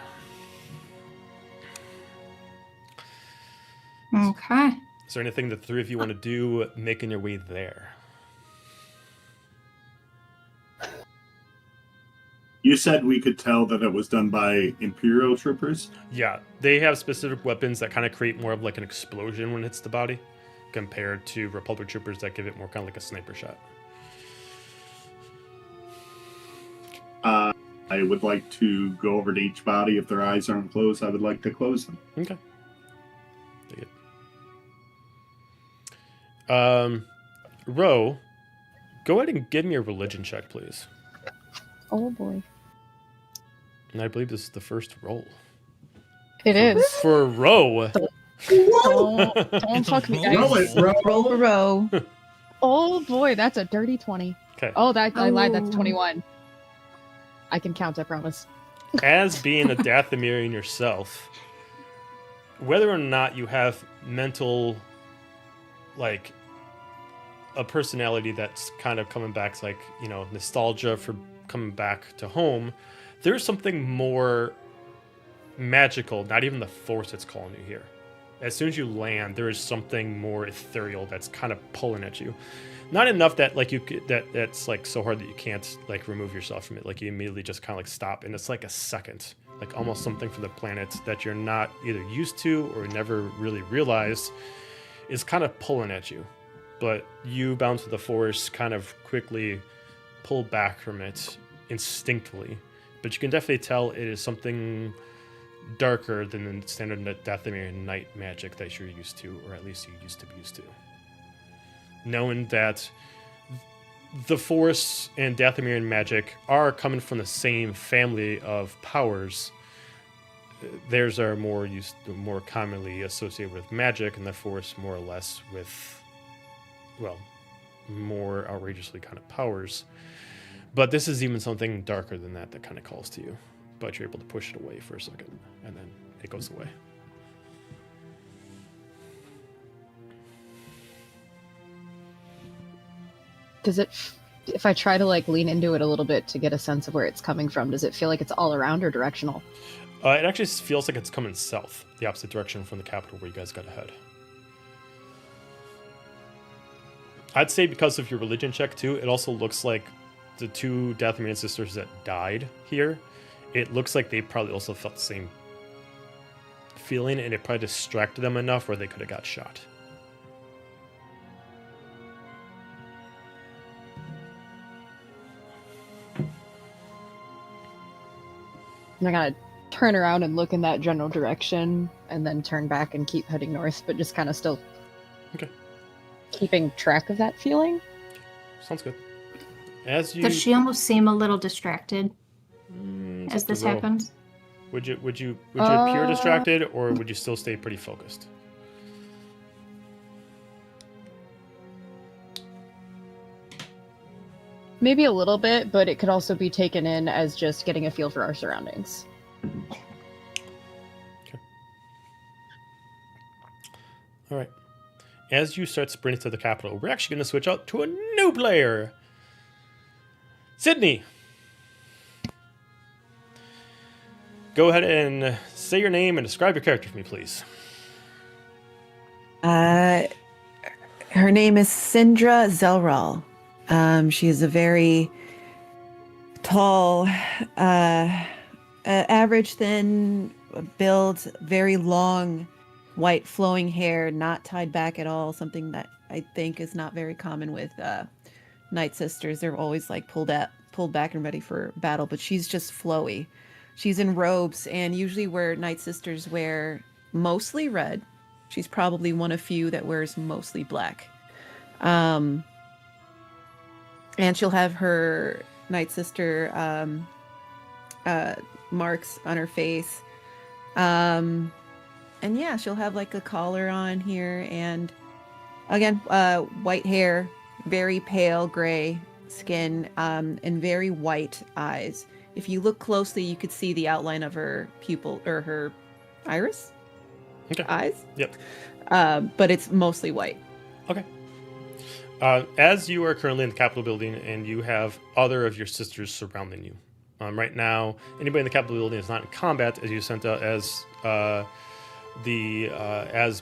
Okay. Is there anything that the three of you want to do making your way there? You said we could tell that it was done by Imperial troopers? Yeah, they have specific weapons that kind of create more of like an explosion when it hits the body, compared to Republic troopers that give it more kind of like a sniper shot. I would like to go over to each body. If their eyes aren't closed, I would like to close them. Okay. Take it. Ro, go ahead and give me a religion check, please. Oh boy. And I believe this is the first roll. It is. For Ro. Don't fuck me, guys. Roll it, bro. Roll for row. Oh boy, that's a dirty 20. Okay. Oh, I lied. That's Oh. 21. I can count, I promise. As being a Dathomirian yourself, whether or not you have mental, like, a personality that's kind of coming back, like, you know, nostalgia for coming back to home, there's something more magical, not even the Force that's calling you here. As soon as you land, there is something more ethereal that's kind of pulling at you. Not enough that like that's like so hard that you can't like remove yourself from it. Like you immediately just kind of like stop, and it's like a second, like almost something from the planet that you're not either used to or never really realized is kind of pulling at you. But you, bound to the Force, kind of quickly pull back from it instinctively. But you can definitely tell it is something darker than the standard Dathomirian night magic that you're used to, or at least you used to be used to. Knowing that the Force and Dathomirian magic are coming from the same family of powers, theirs are more commonly associated with magic, and the Force more or less with, well, more outrageously kind of powers. But this is even something darker than that kind of calls to you. But you're able to push it away for a second, and then it goes away. Does it, if I try to like lean into it a little bit to get a sense of where it's coming from, does it feel like it's all around or directional? It actually feels like it's coming south, the opposite direction from the capital where you guys got to head. I'd say because of your religion check too, it also looks like the two Dathomirian sisters that died here, it looks like they probably also felt the same feeling, and it probably distracted them enough where they could have got shot. And I gotta turn around and look in that general direction, and then turn back and keep heading north, but just kind of still keeping track of that feeling. Sounds good. As you Does she almost seem a little distracted as up to this roll. happens? Would you appear distracted, or would you still stay pretty focused? Maybe a little bit, but it could also be taken in as just getting a feel for our surroundings. Okay. All right. As you start sprinting to the capital, we're actually going to switch out to a new player. Sydney. Go ahead and say your name and describe your character for me, please. Her name is Sindra Zelral. She is a very tall, average thin build, very long, white flowing hair, not tied back at all. Something that I think is not very common with Night Sisters. They're always like pulled back and ready for battle, but she's just flowy. She's in robes, and usually where Night Sisters wear mostly red, she's probably one of few that wears mostly black. And she'll have her Night Sister marks on her face. And yeah, she'll have like a collar on here, and again, white hair, very pale gray skin, and very white eyes. If you look closely, you could see the outline of her pupil or her iris. Okay. Eyes. Yep. But it's mostly white. Okay. As you are currently in the Capitol building and you have other of your sisters surrounding you, right now, anybody in the Capitol building is not in combat, as you sent out as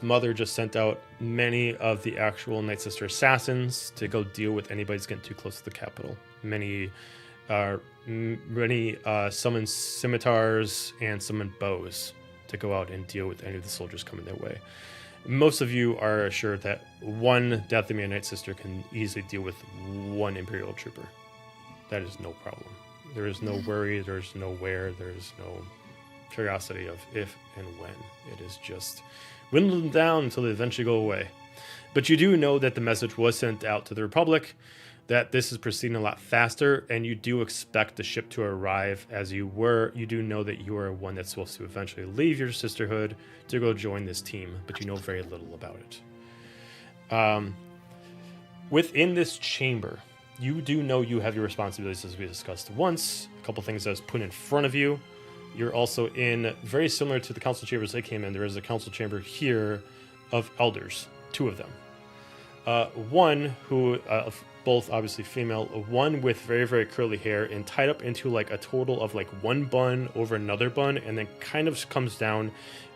Mother just sent out many of the actual Night Sister assassins to go deal with anybody who's getting too close to the Capitol. Many summon scimitars and summon bows to go out and deal with any of the soldiers coming their way. Most of you are assured that one Dathomirian Night Sister can easily deal with one Imperial trooper. That is no problem. There is no worry, there's no where, there's no curiosity of if and when. It is just whittle them down until they eventually go away. But you do know that the message was sent out to the Republic that this is proceeding a lot faster, and you do expect the ship to arrive as you do know that you are one that's supposed to eventually leave your sisterhood to go join this team, but you know very little about it. Within this chamber, you do know you have your responsibilities as we discussed once, a couple things that was put in front of you. You're also in, very similar to the council chambers they came in, there is a council chamber here of elders, 2 of them. One who, both obviously female, one with very, very curly hair and tied up into like a total of like one bun over another bun, and then kind of comes down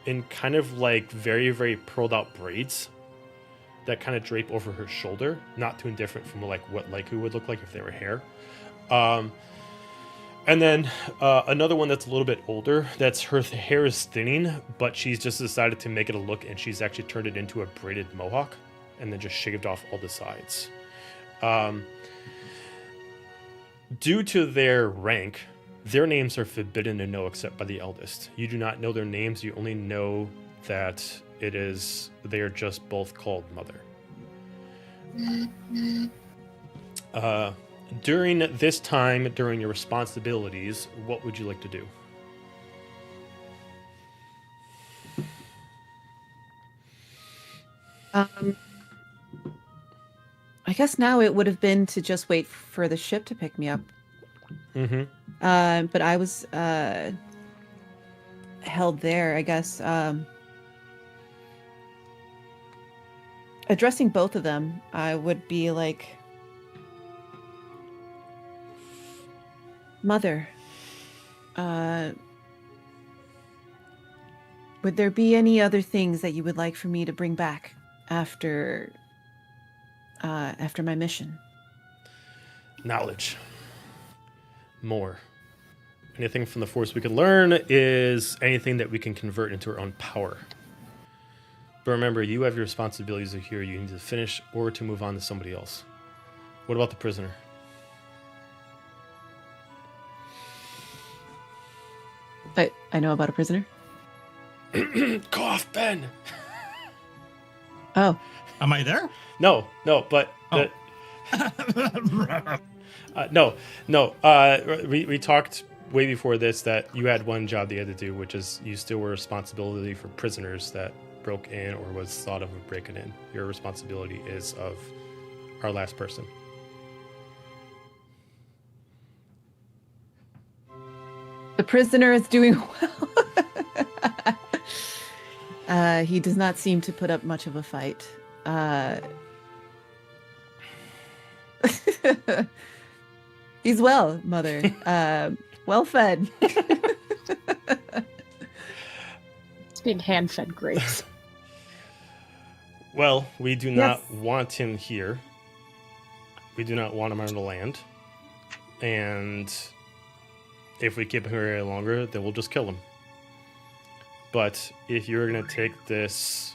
in kind of like very, very pearled out braids that kind of drape over her shoulder, not too indifferent from like what Laiku would look like if they were hair. And then another one that's a little bit older, that's her hair is thinning, but she's just decided to make it a look, and she's actually turned it into a braided mohawk and then just shaved off all the sides. Due to their rank, their names are forbidden to know except by the eldest. You do not know their names, you only know that they are just both called Mother. During this time, during your responsibilities, what would you like to do? I guess now it would have been to just wait for the ship to pick me up. Mm-hmm. But I was held there, I guess. Addressing both of them, I would be like, Mother, would there be any other things that you would like for me to bring back after my mission? Knowledge. More. Anything from the Force we can learn is anything that we can convert into our own power. But remember, you have your responsibilities here. You need to finish or to move on to somebody else. What about the prisoner? I know about a prisoner. Cough, Ben! Oh, Am I there? No, but... Oh. We talked way before this that you had one job that you had to do, which is you still were responsibility for prisoners that broke in or was thought of breaking in. Your responsibility is of our last person. the prisoner is doing well. He does not seem to put up much of a fight. He's well, Mother. Well fed. It's being hand-fed grapes. Well, we do not want him here. We do not want him on the land. And if we keep him here any longer, then we'll just kill him. But if you're going to take this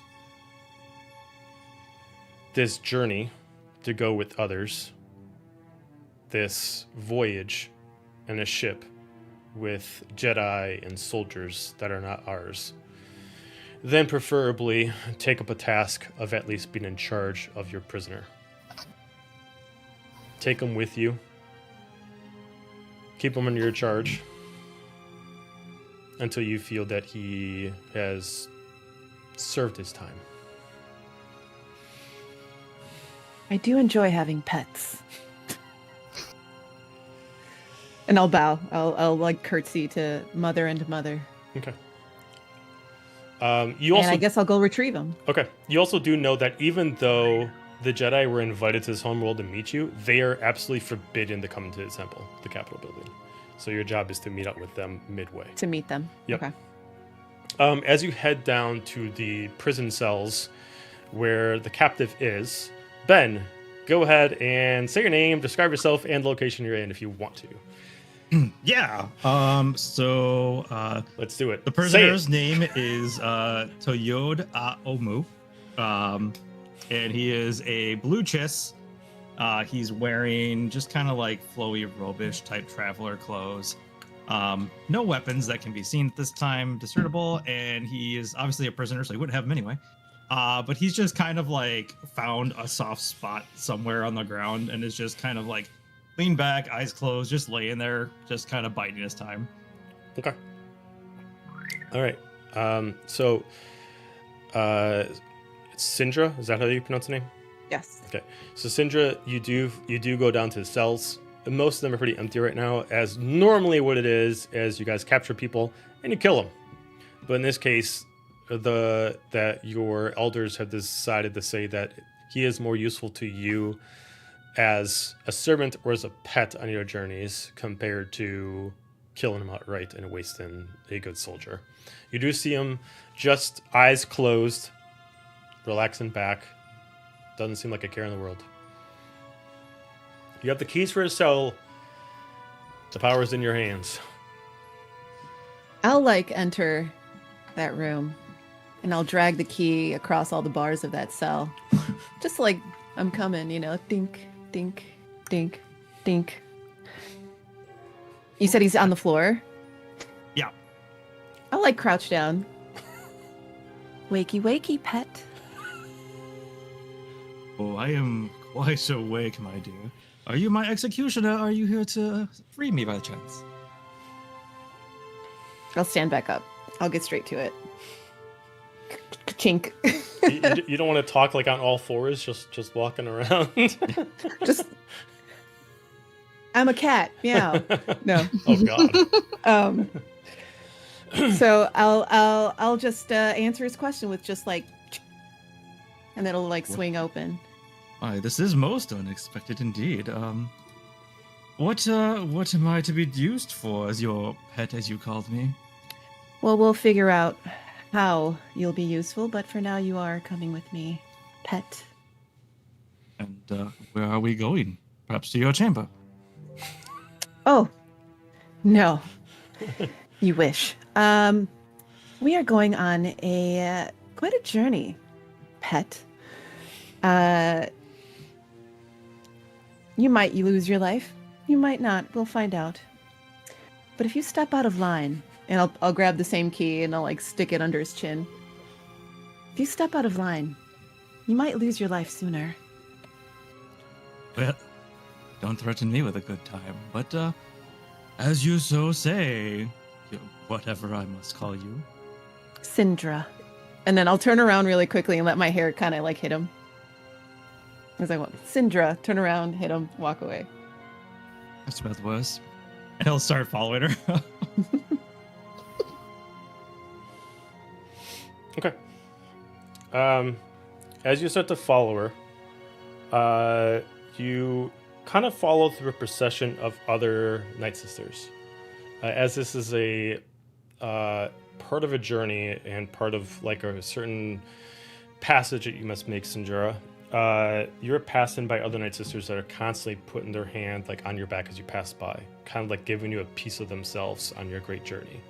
journey to go with others, this voyage in a ship with Jedi and soldiers that are not ours, then preferably take up a task of at least being in charge of your prisoner. Take him with you. Keep him under your charge until you feel that he has served his time. I do enjoy having pets. And I'll bow. I'll like curtsy to Mother and Mother. Okay. You also, and I guess I'll go retrieve him. okay. You also do know that even though the Jedi were invited to this homeworld to meet you, they are absolutely forbidden to come into the temple, the Capitol building. So your job is to meet up with them midway. To meet them. Yep. Okay. As you head down to the prison cells where the captive is, Ben, go ahead and say your name, describe yourself, and the location you're in if you want to. Yeah. Let's do it. The prisoner's name is Toyod Aomu. And he is a blue chiss. He's wearing just kind of like flowy robish type traveler clothes. No weapons that can be seen at this time discernible, and he is obviously a prisoner, so he wouldn't have them anyway. But he's just kind of like found a soft spot somewhere on the ground and is just kind of like leaned back, eyes closed, just laying there, just kind of biding his time. Okay. All right. It's Syndra. Is that how you pronounce the name? Yes. Okay. So Syndra, you do go down to the cells. Most of them are pretty empty right now, as normally what it is you guys capture people and you kill them. But in this case, that your elders have decided to say that he is more useful to you as a servant or as a pet on your journeys compared to killing him outright and wasting a good soldier. You do see him just eyes closed, relaxing back. Doesn't seem like a care in the world. You have the keys for his cell. The power's in your hands. I'll like enter that room and I'll drag the key across all the bars of that cell. Just like I'm coming, dink, dink, dink, dink. You said he's on the floor? Yeah. I'll like crouch down. Wakey, wakey, pet. Oh, I am quite awake, my dear. Are you my executioner? Are you here to free me by chance? I'll stand back up. I'll get straight to it. Chink. You don't want to talk like on all fours, just walking around. Just. I'm a cat. Meow. No. Oh God. So I'll just answer his question with just like, and it'll like swing open. Why, this is most unexpected indeed. What am I to be used for as your pet, as you called me? Well, we'll figure out how you'll be useful, but for now you are coming with me, pet. And where are we going? Perhaps to your chamber. Oh, no. You wish. We are going on a quite a journey, pet. You might lose your life. You might not. We'll find out. But if you step out of line, and I'll grab the same key and I'll like stick it under his chin. If you step out of line, you might lose your life sooner. Well, don't threaten me with a good time. But as you so say, whatever I must call you. Syndra. And then I'll turn around really quickly and let my hair kind of like hit him. As I want Syndra, turn around, hit him, walk away. That's about worse. And he'll start following her. Okay. As you start to follow her, you kind of follow through a procession of other Night Sisters. As this is a part of a journey and part of like a certain passage that you must make, Sinjura, you're passing by other Night Sisters that are constantly putting their hand like on your back as you pass by, kind of like giving you a piece of themselves on your great journey.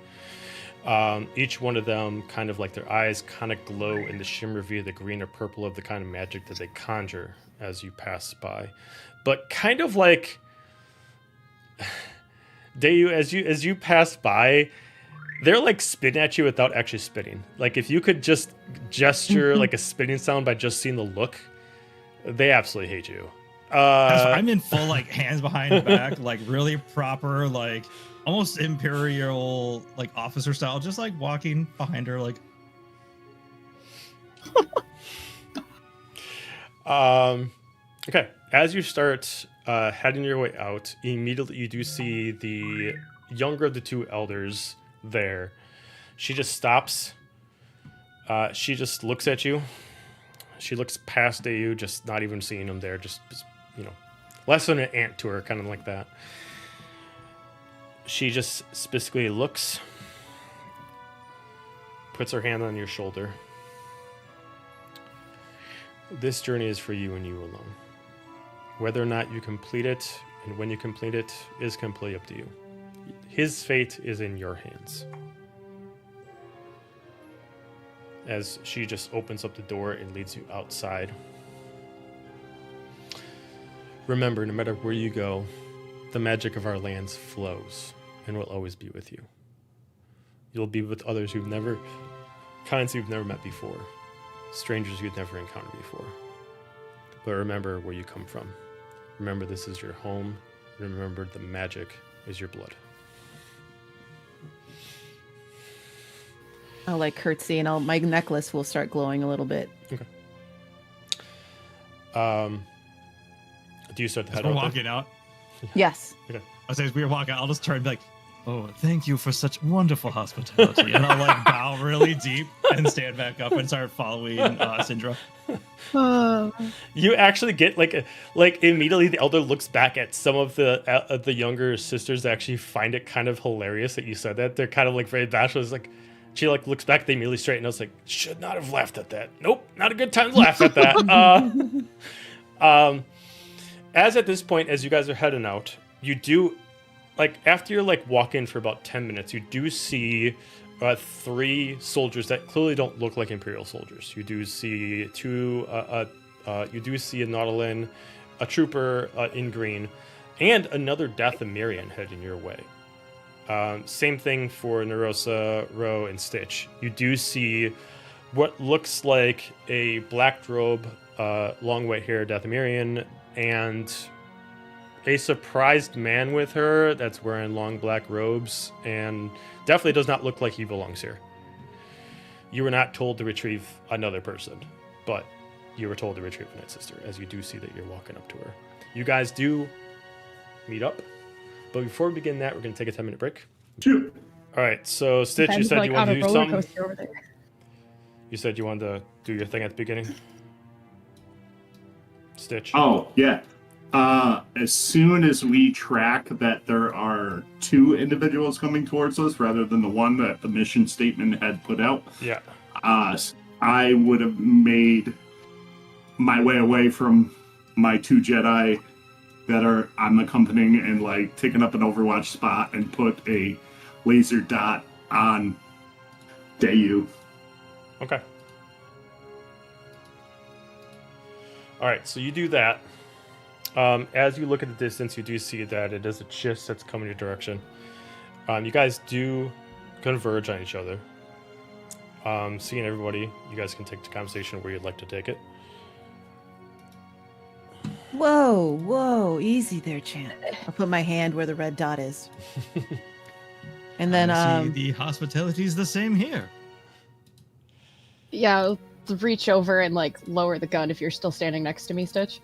Each one of them kind of like their eyes kind of glow in the shimmer via the green or purple of the kind of magic that they conjure as you pass by. But kind of like Dayu, as you pass by, they're like spitting at you without actually spitting. Like if you could just gesture like a spitting sound by just seeing the look, they absolutely hate you. I'm in full like hands behind the back, like really proper, like almost imperial, like officer style, just like walking behind her, like. Okay. As you start heading your way out, immediately you do see the younger of the two elders there. She just stops. She just looks at you. She looks past you, just not even seeing him there. Just less than an ant to her, kind of like that. She just specifically looks, puts her hand on your shoulder. This journey is for you and you alone. Whether or not you complete it and when you complete it is completely up to you. His fate is in your hands. As she just opens up the door and leads you outside. Remember, no matter where you go, the magic of our lands flows and will always be with you. You'll be with others kinds you've never met before, strangers you've never encountered before. But remember where you come from. Remember this is your home. Remember the magic is your blood. I'll like curtsy and my necklace will start glowing a little bit. Okay. Do you start to head We're out? walking out. Yes. Okay. I'll say as we walk out, I'll just turn and be like, "Oh, thank you for such wonderful hospitality," and I'll like bow really deep and stand back up and start following Syndra. You actually get like immediately the elder looks back at some of the younger sisters that actually find it kind of hilarious that you said that. They're kind of like very bashful. It's like she like looks back, they immediately straighten. I was like, should not have laughed at that. Nope, not a good time to laugh at that. As at this point, as you guys are heading out, you do like after you're like walking for about 10 minutes, you do see 3 soldiers that clearly don't look like Imperial soldiers. You do see two. You do see a Nautilin, a trooper in green, and another Dathomirian heading your way. Same thing for Nerosa, Ro, and Stitch. You do see what looks like a black robe, long white hair Dathomirian, and a surprised man with her that's wearing long black robes and definitely does not look like he belongs here. You were not told to retrieve another person, but you were told to retrieve a Night Sister, as you do see that you're walking up to her. You guys do meet up, but before we begin that, we're going to take a 10-minute break. Shoot. All right, so Stitch, you Depends, said like, you on wanted a to do roller something? coaster over there. You said you wanted to do your thing at the beginning? Stitch. Oh, yeah. As soon as we track that there are 2 individuals coming towards us rather than the one that the mission statement had put out, Yeah. I would have made my way away from my 2 Jedi that I'm accompanying and like taken up an Overwatch spot and put a laser dot on Dayu. Okay. All right, so you do that. As you look at the distance, you do see that it is a chiss that's coming your direction. You guys do converge on each other. Seeing everybody, you guys can take the conversation where you'd like to take it. Whoa, easy there, Chan. I'll put my hand where the red dot is. And then, I see the hospitality's the same here. Yeah, I'll reach over and like lower the gun if you're still standing next to me, Stitch.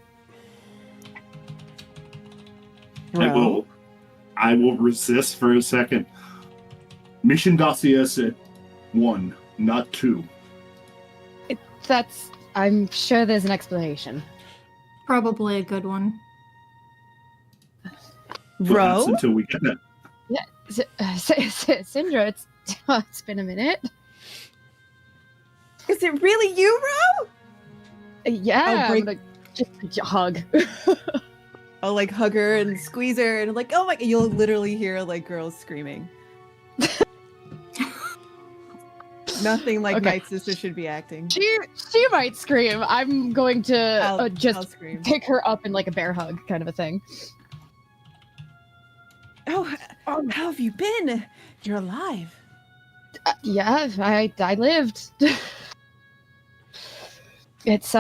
I will resist for a second. Mission dossier said 1, not 2. I'm sure there's an explanation. Probably a good one. Bro? Until we get that. Yeah, Syndra, it's been a minute. Is it really you, Ro? Yeah, break- I'm gonna just hug. I'll like hug her and squeeze her and like, oh my, you'll literally hear like girls screaming. Nothing like Okay. Night Sister should be acting. She might scream. I'm going to I'll just scream. pick her up in like a bear hug kind of a thing. Oh, how have you been? You're alive. Yeah, I lived. It's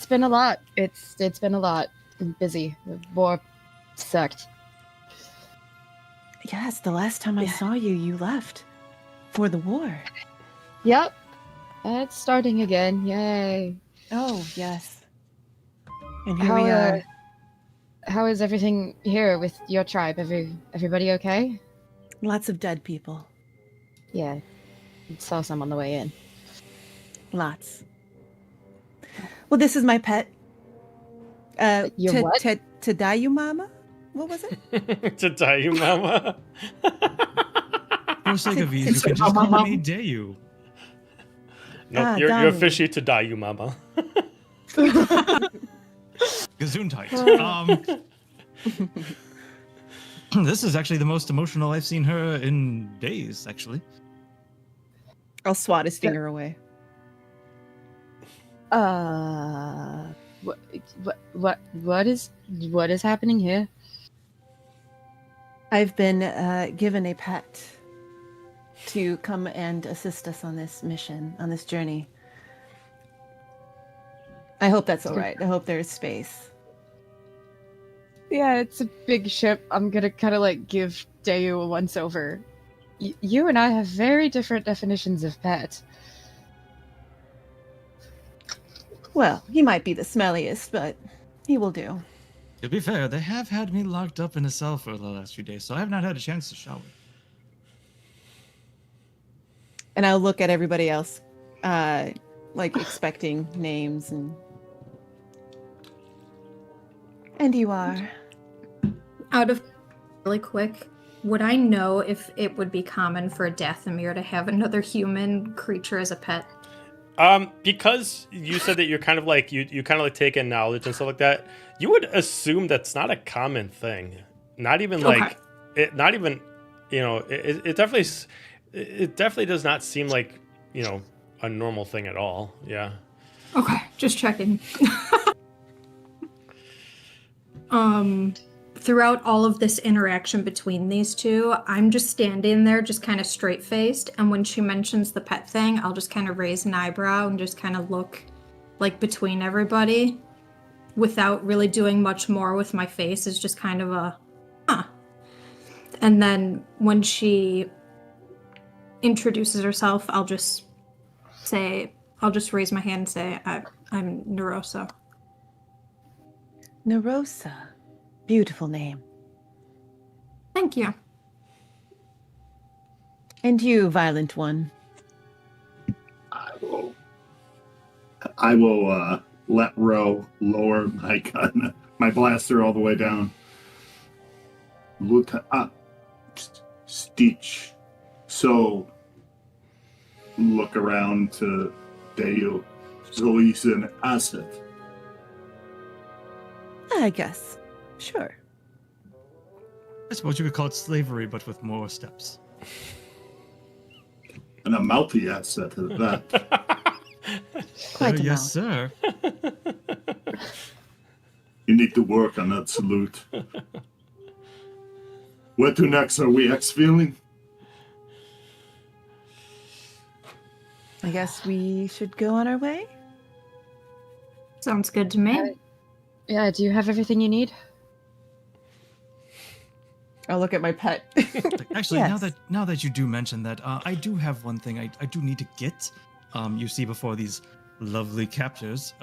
been a lot. It's been a lot. I'm busy. The war sucked. Yes, the last time I saw you, you left for the war. Yep. It's starting again. Yay. Oh, yes. And here we are. How is everything here with your tribe? Everybody okay? Lots of dead people. Yeah. Saw some on the way in. Lots. Well, this is my pet. Your what? Tadayu Mama? What was it? To die, you mama. For sake of ease, you can just call me Dayu. No, you're officially to die, you mama. Gesundheit. This is actually the most emotional I've seen her in days, actually. I'll swat his finger away. What is happening here? I've been given a pet to come and assist us on this mission, on this journey. I hope that's all right. I hope there's space. Yeah, it's a big ship. I'm gonna kind of like give Dayu a once over. You and I have very different definitions of pet. Well, he might be the smelliest, but he will do. To be fair, they have had me locked up in a cell for the last few days, so I have not had a chance to shower. And I'll look at everybody else, like expecting names and. And you are. Out of really quick, would I know if it would be common for a Dathomir to have another human creature as a pet? Because you said that you're kind of like you kind of like take in knowledge and stuff like that, you would assume that's not a common thing. Not even like it. Not even, it definitely does not seem like a normal thing at all. Yeah. Okay, just checking. Throughout all of this interaction between these two, I'm just standing there, just kind of straight-faced, and when she mentions the pet thing, I'll just kind of raise an eyebrow and just kind of look, like, between everybody, without really doing much more with my face. It's just kind of a, huh. And then when she introduces herself, I'll just raise my hand and say, I'm Nerosa. Nerosa. Beautiful name. Thank you. And you, violent one. I will let Ro lower my gun my blaster all the way down. Stitch. So, look around to Dale. So he's an asset. I guess. Sure. I suppose you could call it slavery, but with more steps. And a multi-asset at that. Quite a Yes, mouth. sir. You need to work on that salute. Where to next? Are we exfilling? I guess we should go on our way. Sounds good to me. Yeah, do you have everything you need? I'll look at my pet. Actually, Yes. now that you do mention that, I do have one thing I do need to get. You see, before these lovely captors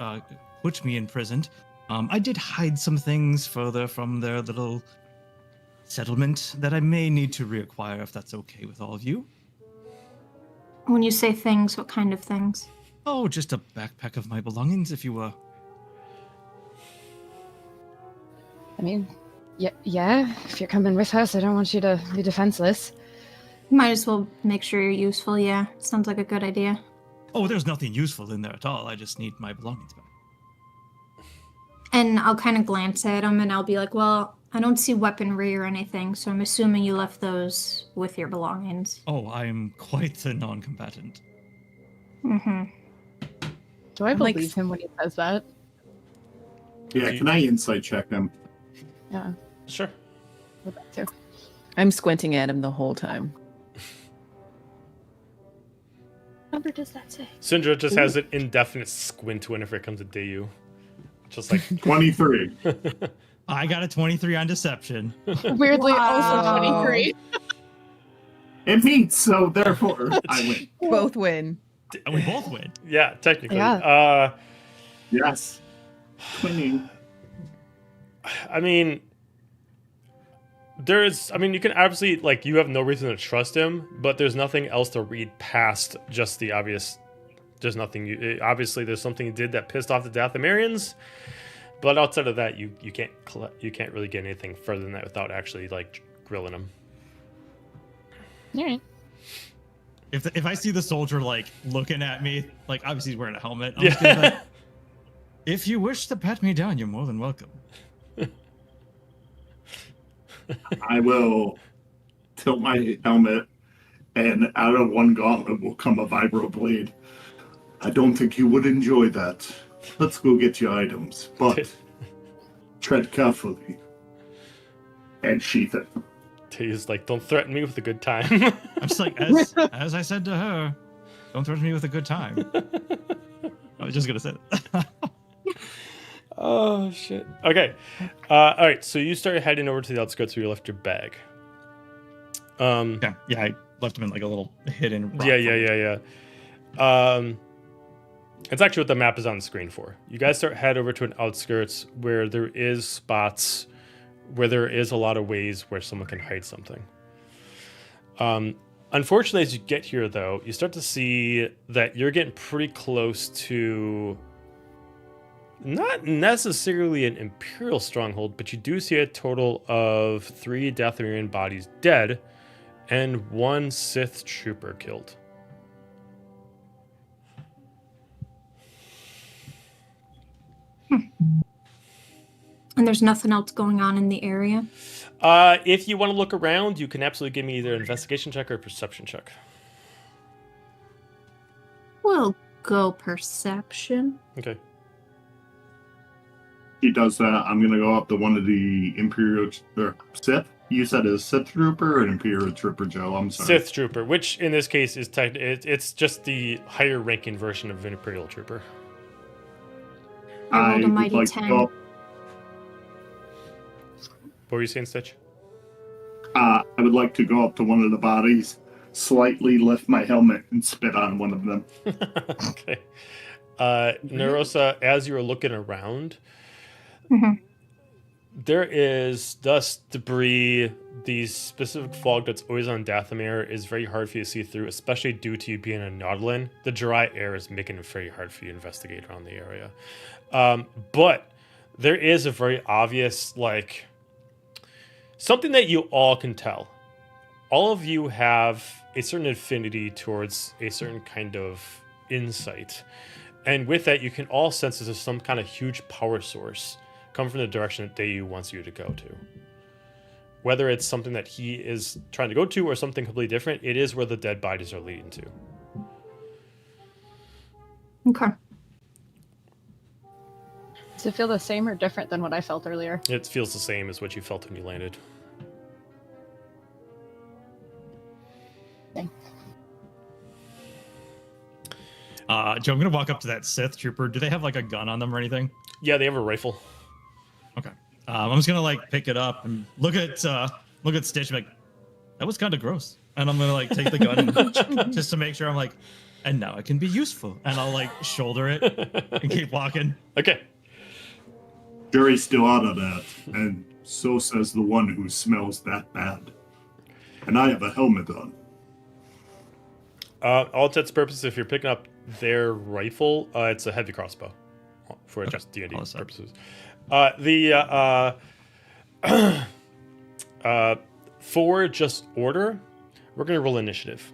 put me in prison, I did hide some things further from their little settlement that I may need to reacquire, if that's okay with all of you. When you say things, what kind of things? Oh, just a backpack of my belongings, if you were. I mean, yeah, if you're coming with us, I don't want you to be defenseless. Might as well make sure you're useful, yeah. Sounds like a good idea. Oh, there's nothing useful in there at all. I just need my belongings back. And I'll kind of glance at them and I'll be like, well, I don't see weaponry or anything, so I'm assuming you left those with your belongings. Oh, I am quite the non-combatant. Mm-hmm. Do I I'm like- believe him when he says that? Yeah, can I insight check them? Yeah, Sure. would like to. I'm squinting at him the whole time. Number does that say? Syndra just has an indefinite squint whenever it comes to Dayu. Just like 23. I got a 23 on deception. Weirdly, Wow. also 23. It meets, so therefore I win. Both win. And we both win. yeah, technically. Yeah. Yes. Twinning. I mean, you can absolutely, like, you have no reason to trust him, but there's nothing else to read past just the obvious. There's nothing, obviously there's something he did that pissed off the Dathomirians, but outside of that, you can't really get anything further than that without actually, like, grilling him. Alright. If I see the soldier like looking at me, like obviously he's wearing a helmet, I'm just gonna be like, if you wish to pat me down, you're more than welcome. I will tilt my helmet, and out of one gauntlet will come a vibroblade. I don't think you would enjoy that. Let's go get your items, but tread carefully and sheath it. He's like, don't threaten me with a good time. I'm just like, as I said to her, don't threaten me with a good time. I was just gonna say that. Oh shit. Okay. All right. So you start heading over to the outskirts where you left your bag. yeah, I left him in like a little hidden rock. Yeah. It's actually what the map is on the screen for. You guys head over to an outskirts where there is spots where there is a lot of ways where someone can hide something. Unfortunately, as you get here, though, you start to see that you're getting pretty close to not necessarily an Imperial stronghold, but you do see a total of 3 Dathomirian bodies dead and 1 Sith trooper killed. And there's nothing else going on in the area? If you want to look around, you can absolutely give me either an investigation check or a perception check. We'll go perception. Okay. He does that. I'm gonna go up to one of the Imperial or Sith. You said a Sith trooper or an Imperial trooper, Joe? I'm sorry. Sith trooper, which in this case is it's just the higher ranking version of an Imperial trooper. I rolled a would mighty like to 10. go up. What were you saying, Stitch? I would like to go up to one of the bodies, slightly lift my helmet, and spit on one of them. Okay. Nerosa, as you were looking around, Mhm. there is dust, debris. The specific fog that's always on Dathomir is very hard for you to see through, especially due to you being a Nautilin. The dry air is making it very hard for you to investigate around the area. But there is a very obvious, like, something that you all can tell. All of you have a certain affinity towards a certain kind of insight. And with that, you can all sense there's some kind of huge power source come from the direction that Dayu wants you to go to. Whether it's something that he is trying to go to or something completely different, it is where the dead bodies are leading to. Okay. Does it feel the same or different than what I felt earlier? It feels the same as what you felt when you landed. Okay. Joe, I'm gonna walk up to that Sith trooper. Do they have like a gun on them or anything? Yeah, they have a rifle. Okay. I'm just gonna like pick it up and look at Stitch. And like, that was kind of gross. And I'm gonna like take the gun and, just to make sure I'm like, and now it can be useful. And I'll like shoulder it and keep walking. Okay. Jury's still out of that, and so says the one who smells that bad. And I have a helmet on. All intents and purposes, if you're picking up their rifle, it's a heavy crossbow for just D&D purposes. For just order, we're going to roll initiative.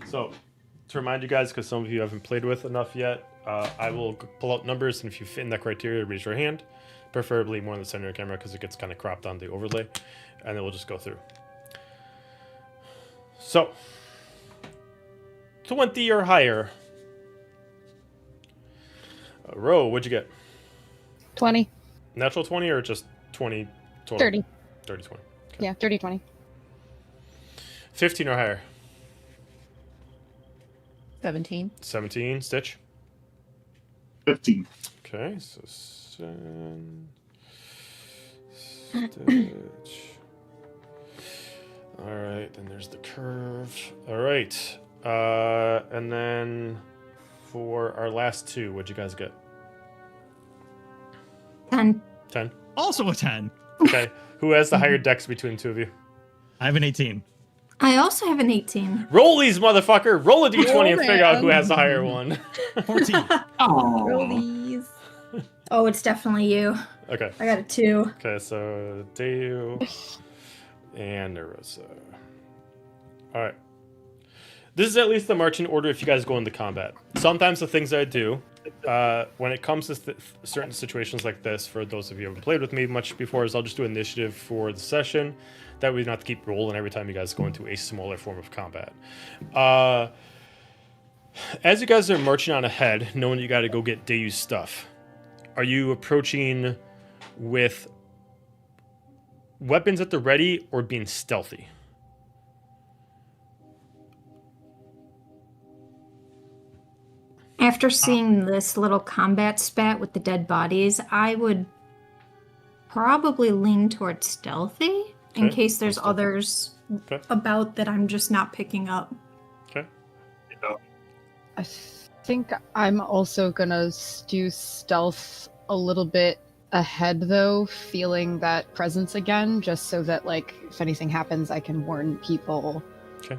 So, to remind you guys, because some of you haven't played with enough yet, I will pull out numbers, and if you fit in that criteria, raise your hand. Preferably more in the center of the camera, because it gets kind of cropped on the overlay. And then we'll just go through. So, 20 or higher. Ro, what'd you get? 20. Natural 20 or just 20 total? 30. 30, 20. Okay. Yeah, 30, 20. 15 or higher. 17. 17, Stitch. 15. Okay, so Stitch. All right, then there's the curve. All right, and then for our last two, what'd you guys get? 10. 10. Also a 10. Okay, who has the higher dex between the two of you? I have an 18. I also have an 18. Roll these, motherfucker! Roll a d20 and figure out man. who has the higher one. 14. Oh, Rollies. Oh, it's definitely you. Okay. I got a 2. Okay, so Dayu and Nerissa. All right. This is at least the marching order if you guys go into combat. Sometimes the things I do, when it comes to certain situations like this, for those of you who haven't played with me much before, is I'll just do initiative for the session. That way we don't have to keep rolling every time you guys go into a smaller form of combat. As you guys are marching on ahead, knowing you got to go get Dayu's stuff, are you approaching with weapons at the ready or being stealthy? After seeing this little combat spat with the dead bodies, I would probably lean towards stealthy in Okay, case there's stealthy. others Okay. about that I'm just not picking up. Okay. I think I'm also gonna do stealth a little bit ahead, though, feeling that presence again, just so that, like, if anything happens, I can warn people. Okay.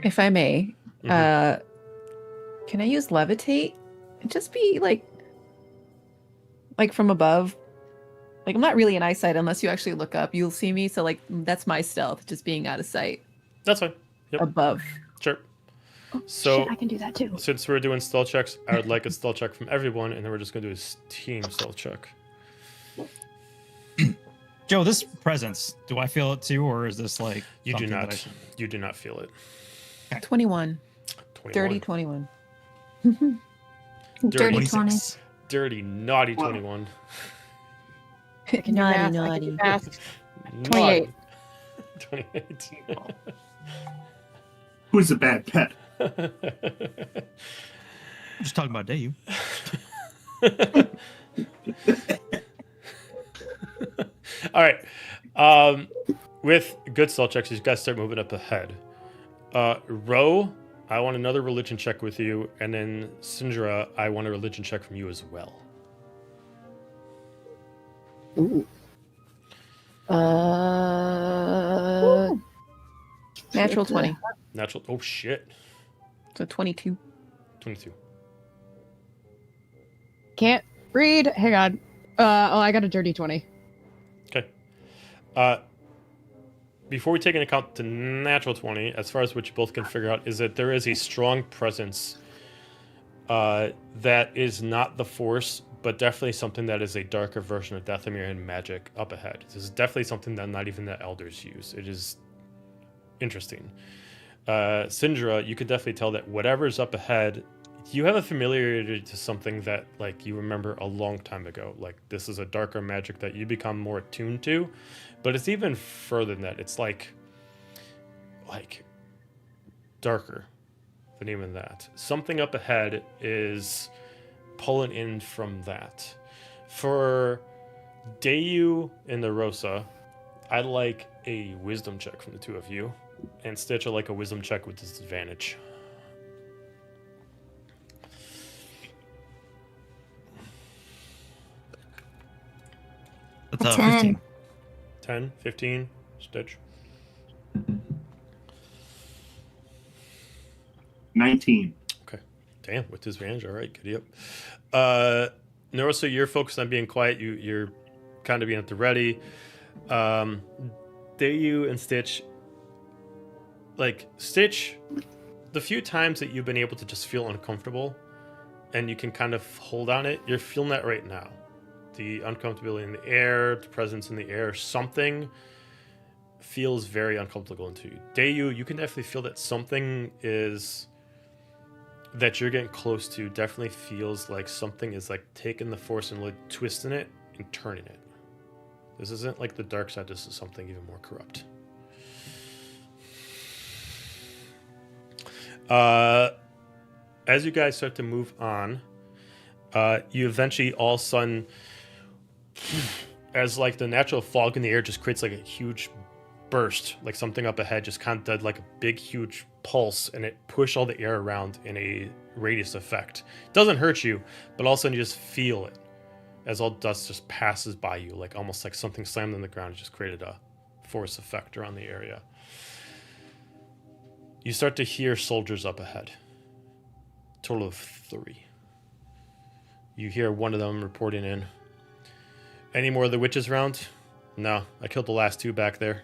If I may, Mhm. can I use levitate? Just be like from above. Like, I'm not really in eyesight unless you actually look up. You'll see me. So, like, that's my stealth, just being out of sight. That's fine. Yep. Above. Sure. Oh, So- shit, I can do that too. Since we're doing stealth checks, I would like a stealth check from everyone, and then we're just going to do a team stealth check. Joe, this presence, do I feel it too, or is this like You do something that I not. should- You do not feel it. 21. 21. Dirty 21. Dirty 20. 26. Dirty, naughty 21. I can do Naughty, math, I can naughty. do math. Naughty. 28. 28. who's a bad pet? I'm just talking about Dayu. All right. With good stealth checks, you guys start moving up ahead. Ro, I want another religion check with you, and then Syndra, I want a religion check from you as well. Ooh. Natural 20. Natural. Oh shit. So 22. 22. Can't read. Hang on. I got a dirty 20. Okay. Before we take into account the natural 20, as far as what you both can figure out, is that there is a strong presence that is not the Force, but definitely something that is a darker version of Dathomir and magic up ahead. This is definitely something that not even the elders use. It is interesting. Syndra, you could definitely tell that whatever's up ahead, you have a familiarity to something that like you remember a long time ago. Like this is a darker magic that you become more attuned to, but it's even further than that. It's like darker than even that. Something up ahead is pulling in from that. For Dayu and Narosa, I'd like a wisdom check from the two of you, and Stitch, I'd like a wisdom check with disadvantage. That's A 10. 15. 10, 15, Stitch. 19. Okay. Damn, with disadvantage. All right, giddy up. Narosa, you're focused on being quiet. You're kind of being at the ready. Dayu and Stitch, like Stitch, the few times that you've been able to just feel uncomfortable and you can kind of hold on it, you're feeling that right now. The uncomfortability in the air, the presence in the air, something feels very uncomfortable into you. Dayu, you can definitely feel that something is that you're getting close to definitely feels like something is like taking the Force and like twisting it and turning it. This isn't like the dark side, this is something even more corrupt. As you guys start to move on, you eventually all of a sudden, as like the natural fog in the air just creates like a huge burst, like something up ahead just kind of did like a big huge pulse, and it pushed all the air around in a radius effect. It doesn't hurt you, but all of a sudden you just feel it as all dust just passes by you, like almost like something slammed on the ground. It just created a force effect around the area. You start to hear soldiers up ahead. Total of 3. You hear one of them reporting in. Any more of the witches around? No, I killed the last 2 back there.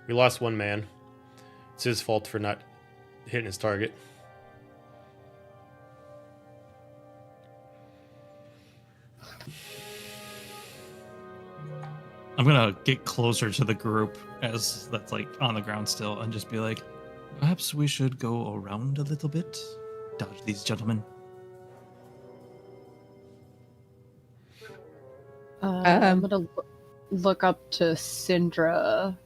We lost 1 man. It's his fault for not hitting his target. I'm gonna get closer to the group as that's like on the ground still and just be like, perhaps we should go around a little bit, dodge these gentlemen. I'm gonna look up to Syndra.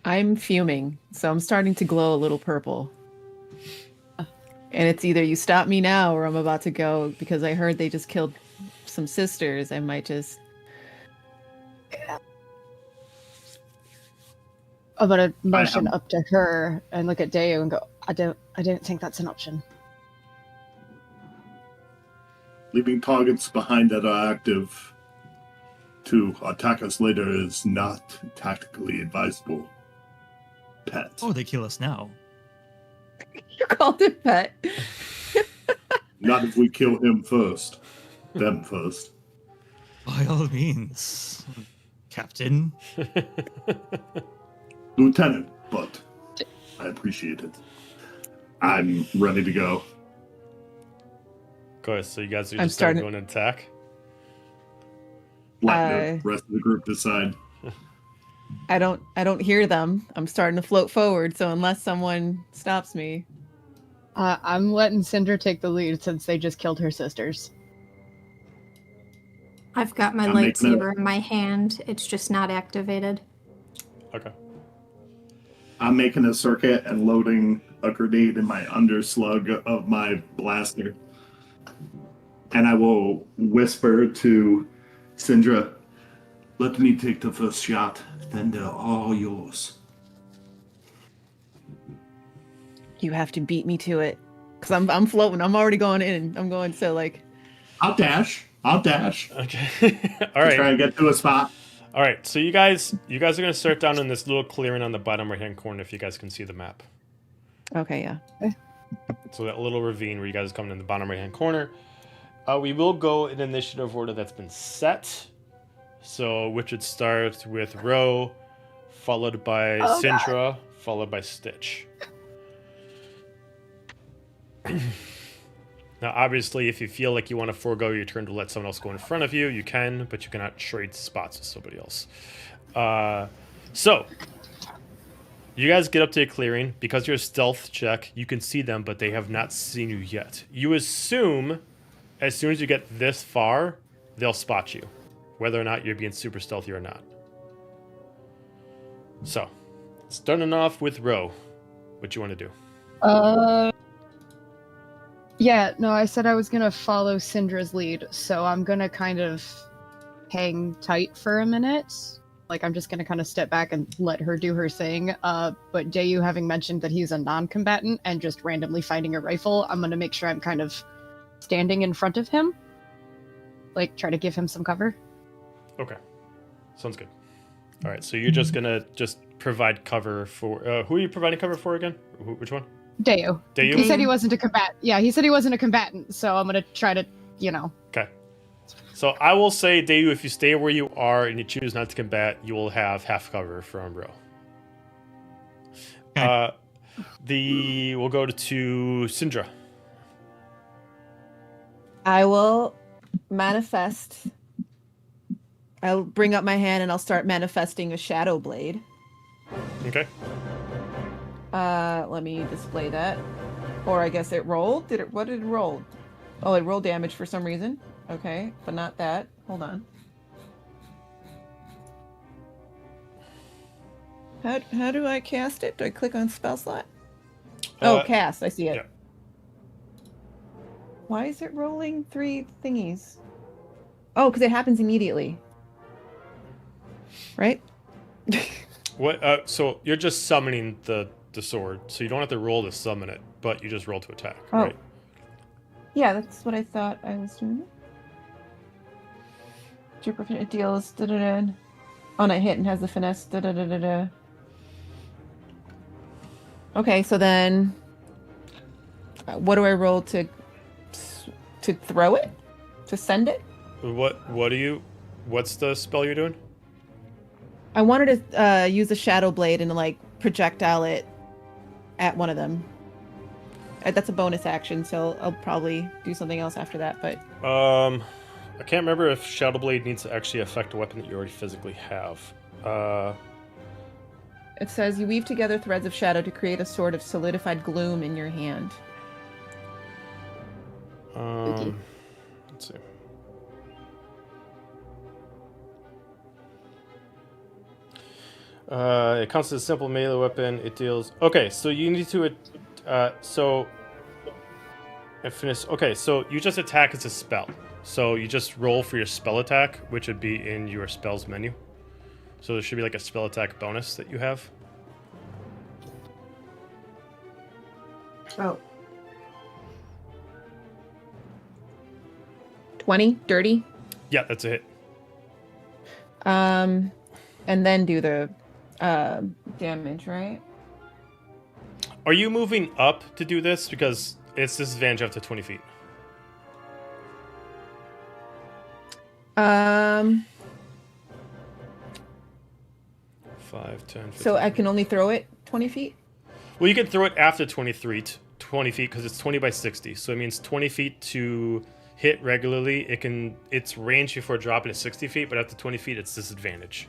I'm fuming, so I'm starting to glow a little purple. And it's either you stop me now or I'm about to go, because I heard they just killed some sisters. I might just... I'm gonna motion up to her and look at Dayu and go, I didn't think that's an option. Leaving targets behind that are active to attack us later is not tactically advisable. Pet. Oh, they kill us now. You called it pet. Not if we kill him first. Them first. By all means, Captain. Lieutenant, but I appreciate it. I'm ready to go. Go ahead, so you guys are I'm just starting going to attack? Let the rest of the group decide. I don't hear them. I'm starting to float forward, so unless someone stops me. I'm letting Syndra take the lead since they just killed her sisters. I've got my I'm making lightsaber in my hand. It's just not activated. Okay. I'm making a circuit and loading a grenade in my underslug of my blaster. And I will whisper to Syndra, let me take the first shot, then they're all yours. You have to beat me to it. Because I'm floating. I'm already going in. I'm going, so like... I'll dash. Okay. All Try right. and get to a spot. All right, so you guys are gonna start down in this little clearing on the bottom right hand corner. If you guys can see the map, Okay, yeah. so that little ravine where you guys are coming in the bottom right hand corner. We will go in initiative order that's been set. So, which would start with Ro, followed by Syndra, followed by Stitch. Now, obviously, if you feel like you want to forego your turn to let someone else go in front of you, you can, but you cannot trade spots with somebody else. So, you guys get up to a clearing. Because you're a stealth check, you can see them, but they have not seen you yet. You assume, as soon as you get this far, they'll spot you, whether or not you're being super stealthy or not. So, starting off with Ro, what you want to do? Yeah, no, I said I was gonna follow Syndra's lead, so I'm gonna kind of hang tight for a minute. Like, I'm just gonna kind of step back and let her do her thing. But Dayu, having mentioned that he's a non-combatant and just randomly finding a rifle, I'm gonna make sure I'm kind of standing in front of him. Like, try to give him some cover. Okay. Sounds good. All right, so you're just gonna provide cover for... who are you providing cover for again? Which one? Dayu. Dayu? He said he wasn't a combatant. Yeah, he said he wasn't a combatant, so I'm gonna try to, Okay. So I will say, Dayu, if you stay where you are and you choose not to combat, you will have half cover from Ro. Okay. We'll go to Syndra. I will manifest. I'll bring up my hand and I'll start manifesting a shadow blade. Okay. Let me display that. Or I guess it rolled. What did it roll? Oh, it rolled damage for some reason. Okay, but not that. Hold on. How do I cast it? Do I click on spell slot? Oh, cast. I see it. Yeah. Why is it rolling 3 thingies? Oh, because it happens immediately. Right? What? So you're just summoning the sword, so you don't have to roll to summon it, but you just roll to attack, right? Yeah, that's what I thought I was doing. It deals on a hit and has the finesse. Okay, so then what do I roll to throw it? To send it? What's the spell you're doing? I wanted to use a shadow blade and like projectile it at one of them. That's a bonus action, so I'll probably do something else after that, but I can't remember if Shadow Blade needs to actually affect a weapon that you already physically have. It says you weave together threads of shadow to create a sword of solidified gloom in your hand. Okay. Let's see. It counts as a simple melee weapon. It deals... Okay, so you need to... Okay, so you just attack as a spell. So you just roll for your spell attack, which would be in your spells menu. So there should be like a spell attack bonus that you have. Oh. 20? Dirty? Yeah, that's a hit. And then do the damage, right? Are you moving up to do this? Because it's disadvantage up to 20 feet. 5, 10, 15. So I can only throw it 20 feet? Well, you can throw it after 20 feet because it's 20 by 60. So it means 20 feet to hit regularly. Its range before dropping is 60 feet, but after 20 feet, it's disadvantage.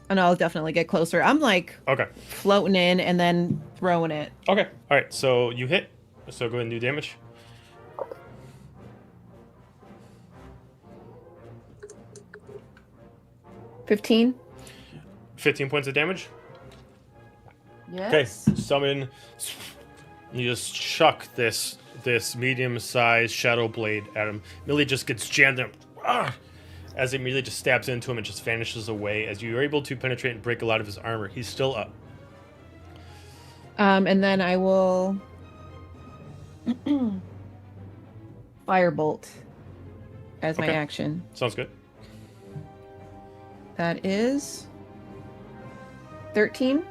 And I'll definitely get closer. I'm like Okay. floating in and then throwing it. Okay. All right. So you hit. So go ahead and do damage. $15. 15 points of damage. Yes. Okay. Summon. You just chuck this medium-sized shadow blade at him. Millie just gets jammed in. As it immediately just stabs into him and just vanishes away. As you are able to penetrate and break a lot of his armor, he's still up. And then I will firebolt as my Okay. action. Sounds good. That is 13.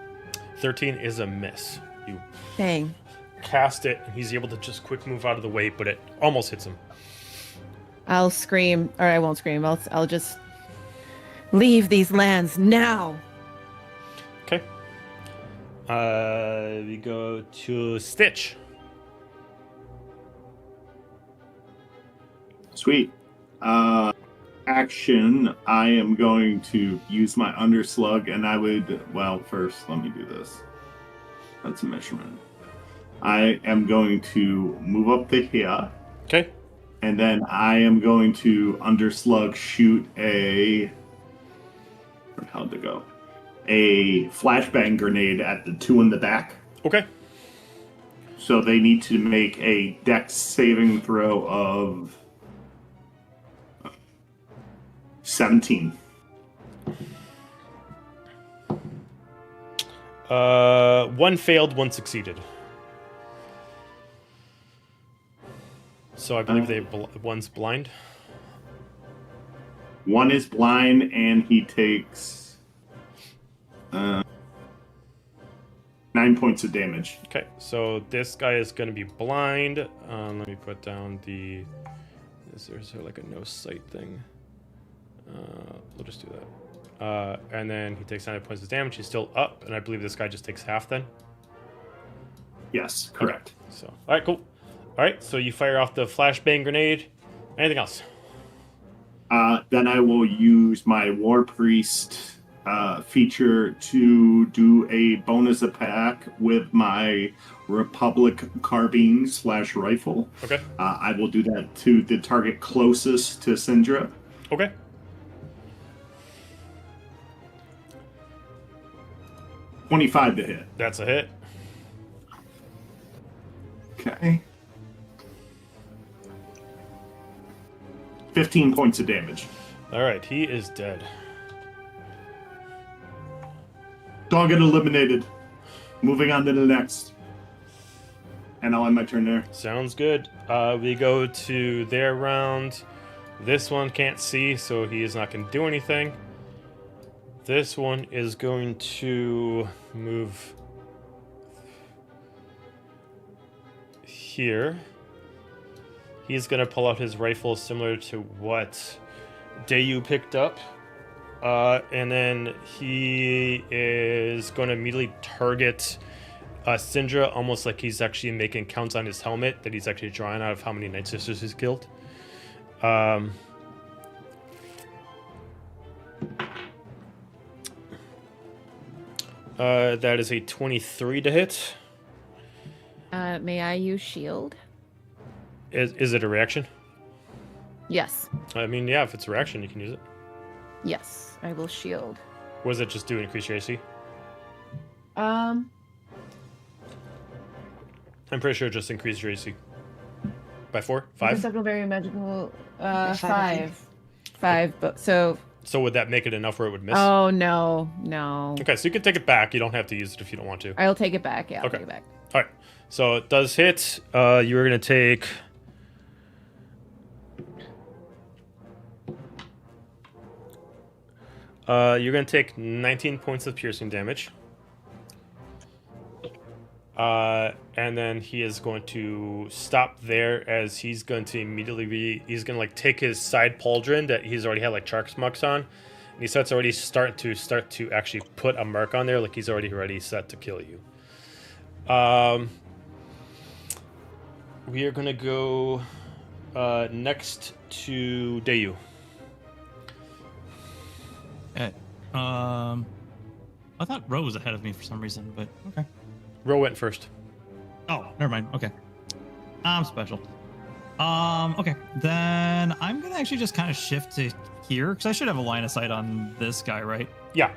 13 is a miss. You Dang. cast it, and he's able to just quick move out of the way, but it almost hits him. I'll scream, or I won't scream. I'll just leave these lands now. Okay. We go to Stitch. Sweet. Action, I am going to use my underslug, and I would, well, first, let me do this. That's a measurement. I am going to move up to here, Okay. and then I am going to underslug shoot how'd it go? A flashbang grenade at the two in the back. Okay. So they need to make a dex saving throw of 17. One failed, one succeeded. So I believe one's blind. One is blind, and he takes 9 points of damage. Okay, so this guy is going to be blind. Let me put down the... Is there like a no sight thing? We'll just do that. And then he takes 9 points of damage. He's still up, and I believe this guy just takes half then. Yes, correct. Okay, so, all right, cool. All right, so you fire off the flashbang grenade. Anything else? Then I will use my War Priest feature to do a bonus attack with my Republic carbine / rifle. Okay. I will do that to the target closest to Syndra. Okay. $25 to hit. That's a hit. Okay. 15 points of damage. All right, he is dead. Dog get eliminated. Moving on to the next. And I'll end my turn there. Sounds good. We go to their round. This one can't see, so he is not going to do anything. This one is going to move here. He's going to pull out his rifle similar to what Dayu picked up. And then he is going to immediately target Syndra, almost like he's actually making counts on his helmet, that he's actually drawing out of how many Night Sisters he's killed. That is a 23 to hit. May I use shield? Is it a reaction? Yes. I mean, yeah, if it's a reaction, you can use it. Yes, I will shield. What does it just do? Increase your AC? Um, I'm pretty sure it just increases your AC. By 4? 5? Perceptual very magical. Five. 5. 5, but so. So would that make it enough where it would miss? Oh, no. Okay, so you can take it back. You don't have to use it if you don't want to. I'll take it back. Yeah, I'll Okay. take it back. All right. So it does hit. You're going to take... you're going to take 19 points of piercing damage. And then he is going to stop there, as he's going to immediately he's going to like take his side pauldron that he's already had like shark's marks on, and he starts to actually put a mark on there, like he's already set to kill you. We are going to go next to Dayu. Okay. I thought Ro was ahead of me for some reason, but okay. Ro went first. Oh, never mind. Okay. I'm special. Okay. Then I'm gonna actually just kind of shift to here, because I should have a line of sight on this guy, right? Yeah.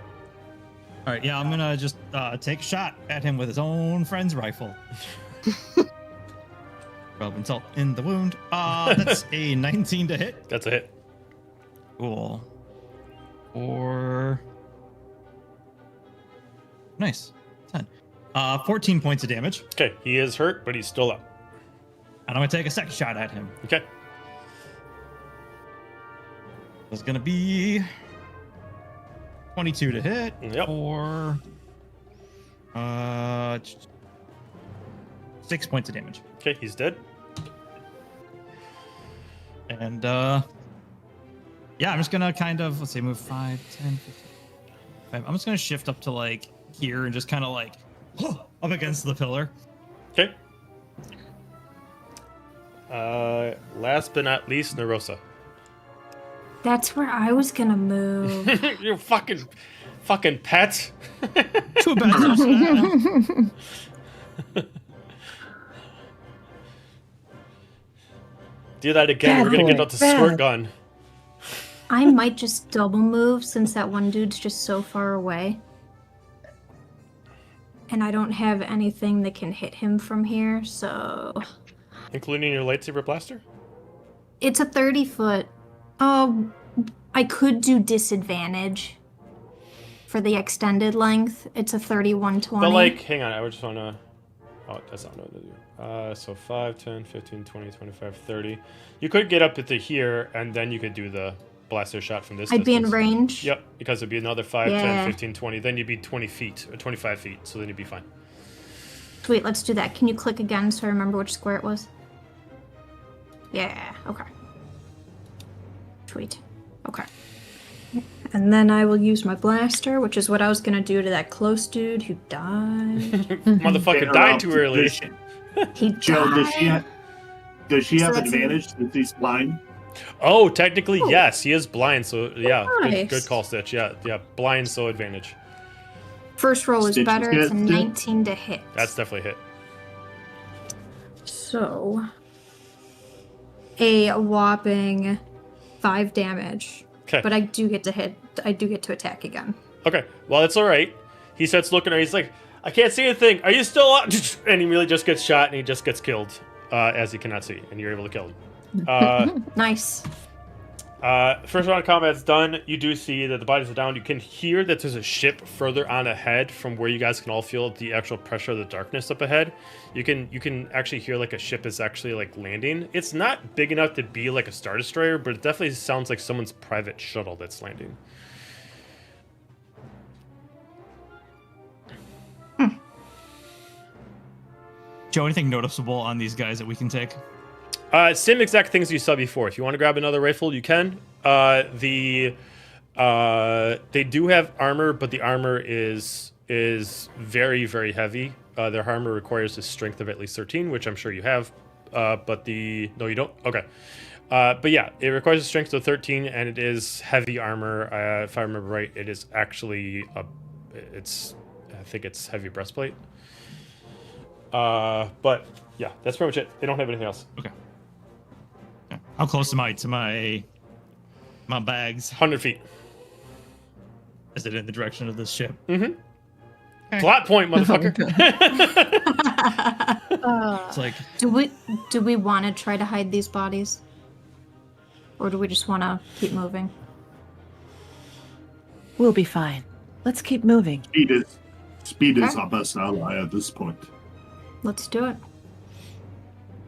All right. Yeah, I'm gonna just take a shot at him with his own friend's rifle. Rub insult in the wound. That's a 19 to hit. That's a hit. Cool. Or nice. 10. 14 points of damage. Okay, he is hurt, but he's still up. And I'm gonna take a second shot at him. Okay. It's gonna be 22 to hit Yep. for 6 points of damage. Okay, he's dead. And yeah, I'm just gonna kind of, let's say, move 5, 10, 15. I'm just gonna shift up to like here and just kind of like up against the pillar. Okay. Last but not least, Nerosa. That's where I was gonna move. You fucking pet. Too bad. Do that again. We're gonna get out the squirt gun. I might just double move since that one dude's just so far away. And I don't have anything that can hit him from here, so... Including your lightsaber blaster? It's a 30-foot. Oh, I could do disadvantage for the extended length. It's a 31-20. But like, hang on, I would just wanna... Oh, that's not what I do. So 5, 10, 15, 20, 25, 30. You could get up to here, and then you could do the blaster shot from this I'd be in distance. range. Yep, because it'd be another 5, 10, Yeah. 15, 20. Then you'd be 20 feet, or 25 feet, so then you'd be fine. Sweet, let's do that. Can you click again so I remember which square it was? Yeah, okay. Sweet. Okay. And then I will use my blaster, which is what I was gonna do to that close dude who died. Motherfucker died too early. He Joe, died. does she So have that's advantage since he's blind? Oh, technically, Oh. yes, he is blind, so yeah, Nice. good call, Stitch. Yeah, blind, so advantage. First roll is Stitch is better. It's a good, too. 19 to hit. That's definitely hit. So, a whopping 5 damage. Okay. But I do get to hit. I do get to attack again. Okay, well, it's all right. He starts looking at her. He's like, I can't see anything. Are you still up? And he really just gets shot, and he just gets killed, as he cannot see, and you're able to kill him. Nice. First round of combat's done. You do see that the bodies are down. You can hear that there's a ship further on ahead from where you guys can all feel the actual pressure of the darkness up ahead. You can actually hear like a ship is actually like landing. It's not big enough to be like a Star Destroyer, but it definitely sounds like someone's private shuttle that's landing. Joe, anything noticeable on these guys that we can take? Same exact things you saw before. If you want to grab another rifle, you can. They do have armor, but the armor is very, very heavy. Their armor requires a strength of at least 13, which I'm sure you have. No, you don't. Okay. But yeah, it requires a strength of 13, and it is heavy armor. If I remember right, it is actually I think it's heavy breastplate. But yeah, that's pretty much it. They don't have anything else. Okay. How close am I to my bags? 100 feet. Is it in the direction of this ship? Mm-hmm. Plot point, motherfucker. It's like, Do we want to try to hide these bodies, or do we just want to keep moving? We'll be fine. Let's keep moving. Speed is Okay. our best ally at this point. Let's do it.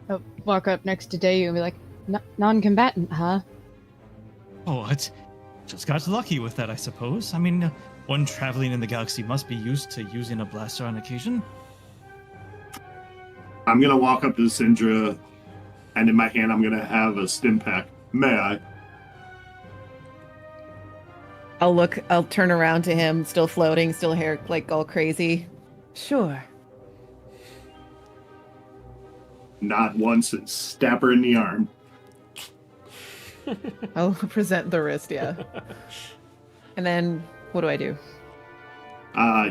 I'll walk up next to Dayu and be like, non-combatant, huh? oh, what? Just got lucky with that, I suppose. I mean, one traveling in the galaxy must be used to using a blaster on occasion. I'm gonna walk up to Syndra, and in my hand I'm gonna have a stim pack. May I? I'll turn around to him, still floating, still hair like all crazy. Sure. Not once, and stab her in the arm. I'll present the wrist, yeah. And then, what do I do?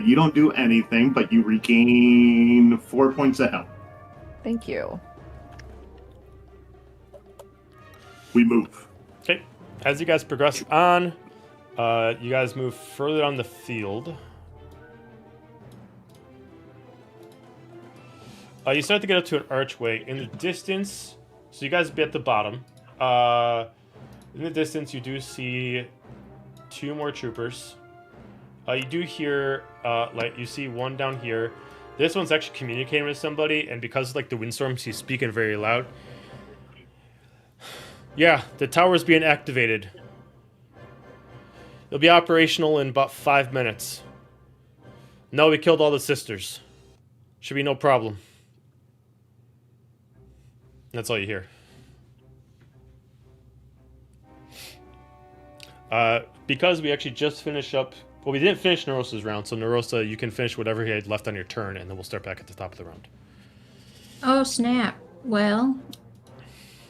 You don't do anything, but you regain 4 points of health. Thank you. We move. Okay. As you guys progress on, you guys move further on the field. You start to get up to an archway. In the distance, so you guys be at the bottom. In the distance, you do see 2 more troopers. You do hear, you see one down here. This one's actually communicating with somebody, and because like the windstorms, he's speaking very loud. Yeah, the tower's being activated. It'll be operational in about 5 minutes. No, we killed all the sisters. Should be no problem. That's all you hear. Because we actually just finished up... Well, we didn't finish Nerosa's round, so Nerosa, you can finish whatever he had left on your turn, and then we'll start back at the top of the round. Oh, snap. Well,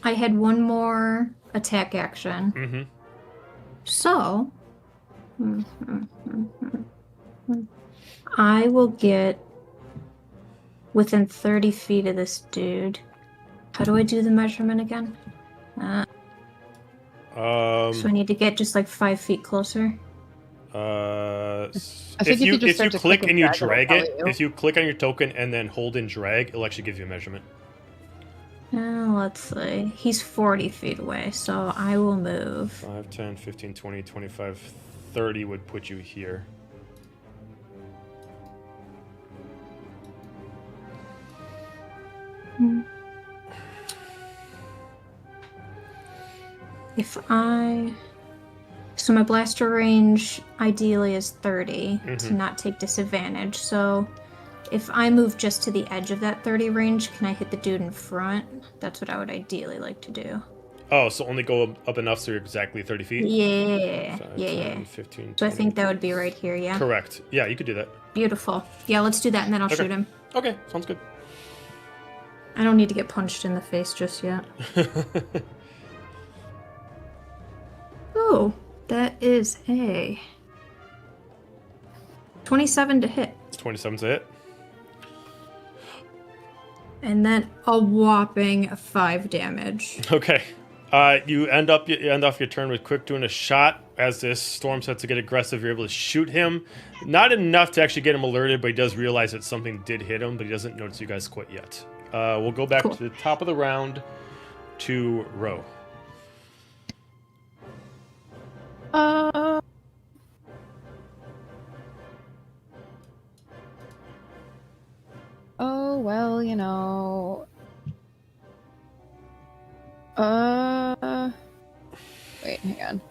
I had one more attack action. Mm-hmm. So, I will get within 30 feet of this dude. How do I do the measurement again? So I need to get just like 5 feet closer. If you click and you drag it, if you click on your token and then hold and drag, it'll actually give you a measurement. Let's see. He's 40 feet away, so I will move. 5, 10, 15, 20, 25, 30 would put you here. So my blaster range ideally is 30 to not take disadvantage. So if I move just to the edge of that 30 range, can I hit the dude in front? That's what I would ideally like to do. Oh, so only go up enough so you're exactly 30 feet? Yeah. 5, yeah, 10, yeah. 15, 20. So I think that would be right here, yeah? Correct. Yeah, you could do that. Beautiful. Yeah, let's do that and then I'll shoot him. Okay, sounds good. I don't need to get punched in the face just yet. Oh, that is a 27 to hit. 27 to hit. And then a whopping 5 damage. Okay. You end off your turn with Quick doing a shot. As this storm starts to get aggressive, you're able to shoot him. Not enough to actually get him alerted, but he does realize that something did hit him, but he doesn't notice you guys quite yet. We'll go back to the top of the round to Ro. Oh, well, you know. Wait, hang on.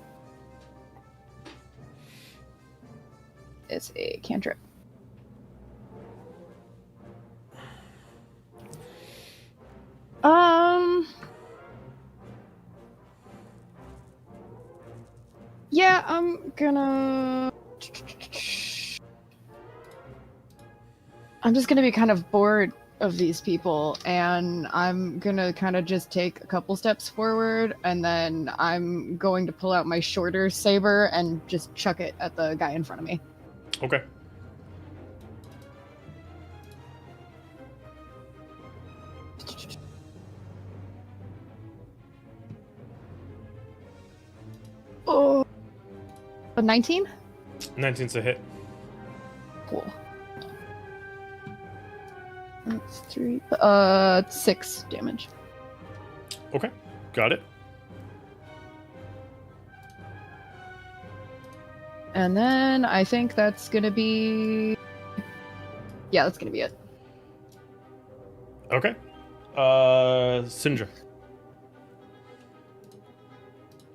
It's a cantrip. Yeah, I'm just gonna be kind of bored of these people, and I'm gonna kind of just take a couple steps forward, and then I'm going to pull out my shorter saber and just chuck it at the guy in front of me. Okay. Oh, a 19? 19's a hit. Cool. That's 3. 6 damage. Okay, got it. And then I think that's gonna be... Yeah, that's gonna be it. Okay. Sindra.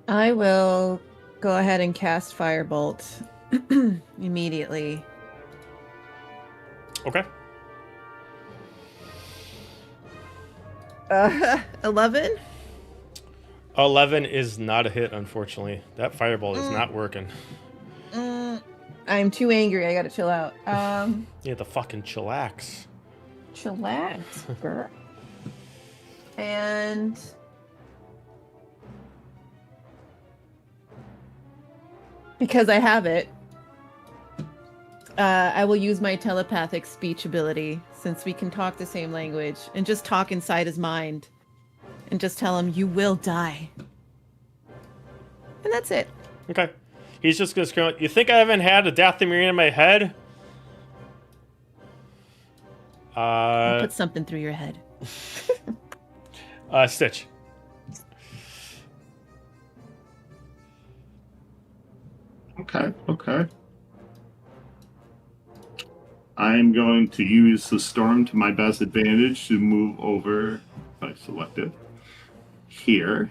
I will go ahead and cast Firebolt immediately. Okay. 11? 11 is not a hit, unfortunately. That fireball is not working. I'm too angry. I gotta chill out. You have to fucking chillax. Chillax, girl. And because I have it, I will use my telepathic speech ability, since we can talk the same language, and just talk inside his mind and just tell him, you will die. And that's it. Okay. He's just gonna scream out, you think I haven't had a Dathomir in my head? I'll put something through your head. Stitch. Okay. I'm going to use the storm to my best advantage to move over, if I select it, here.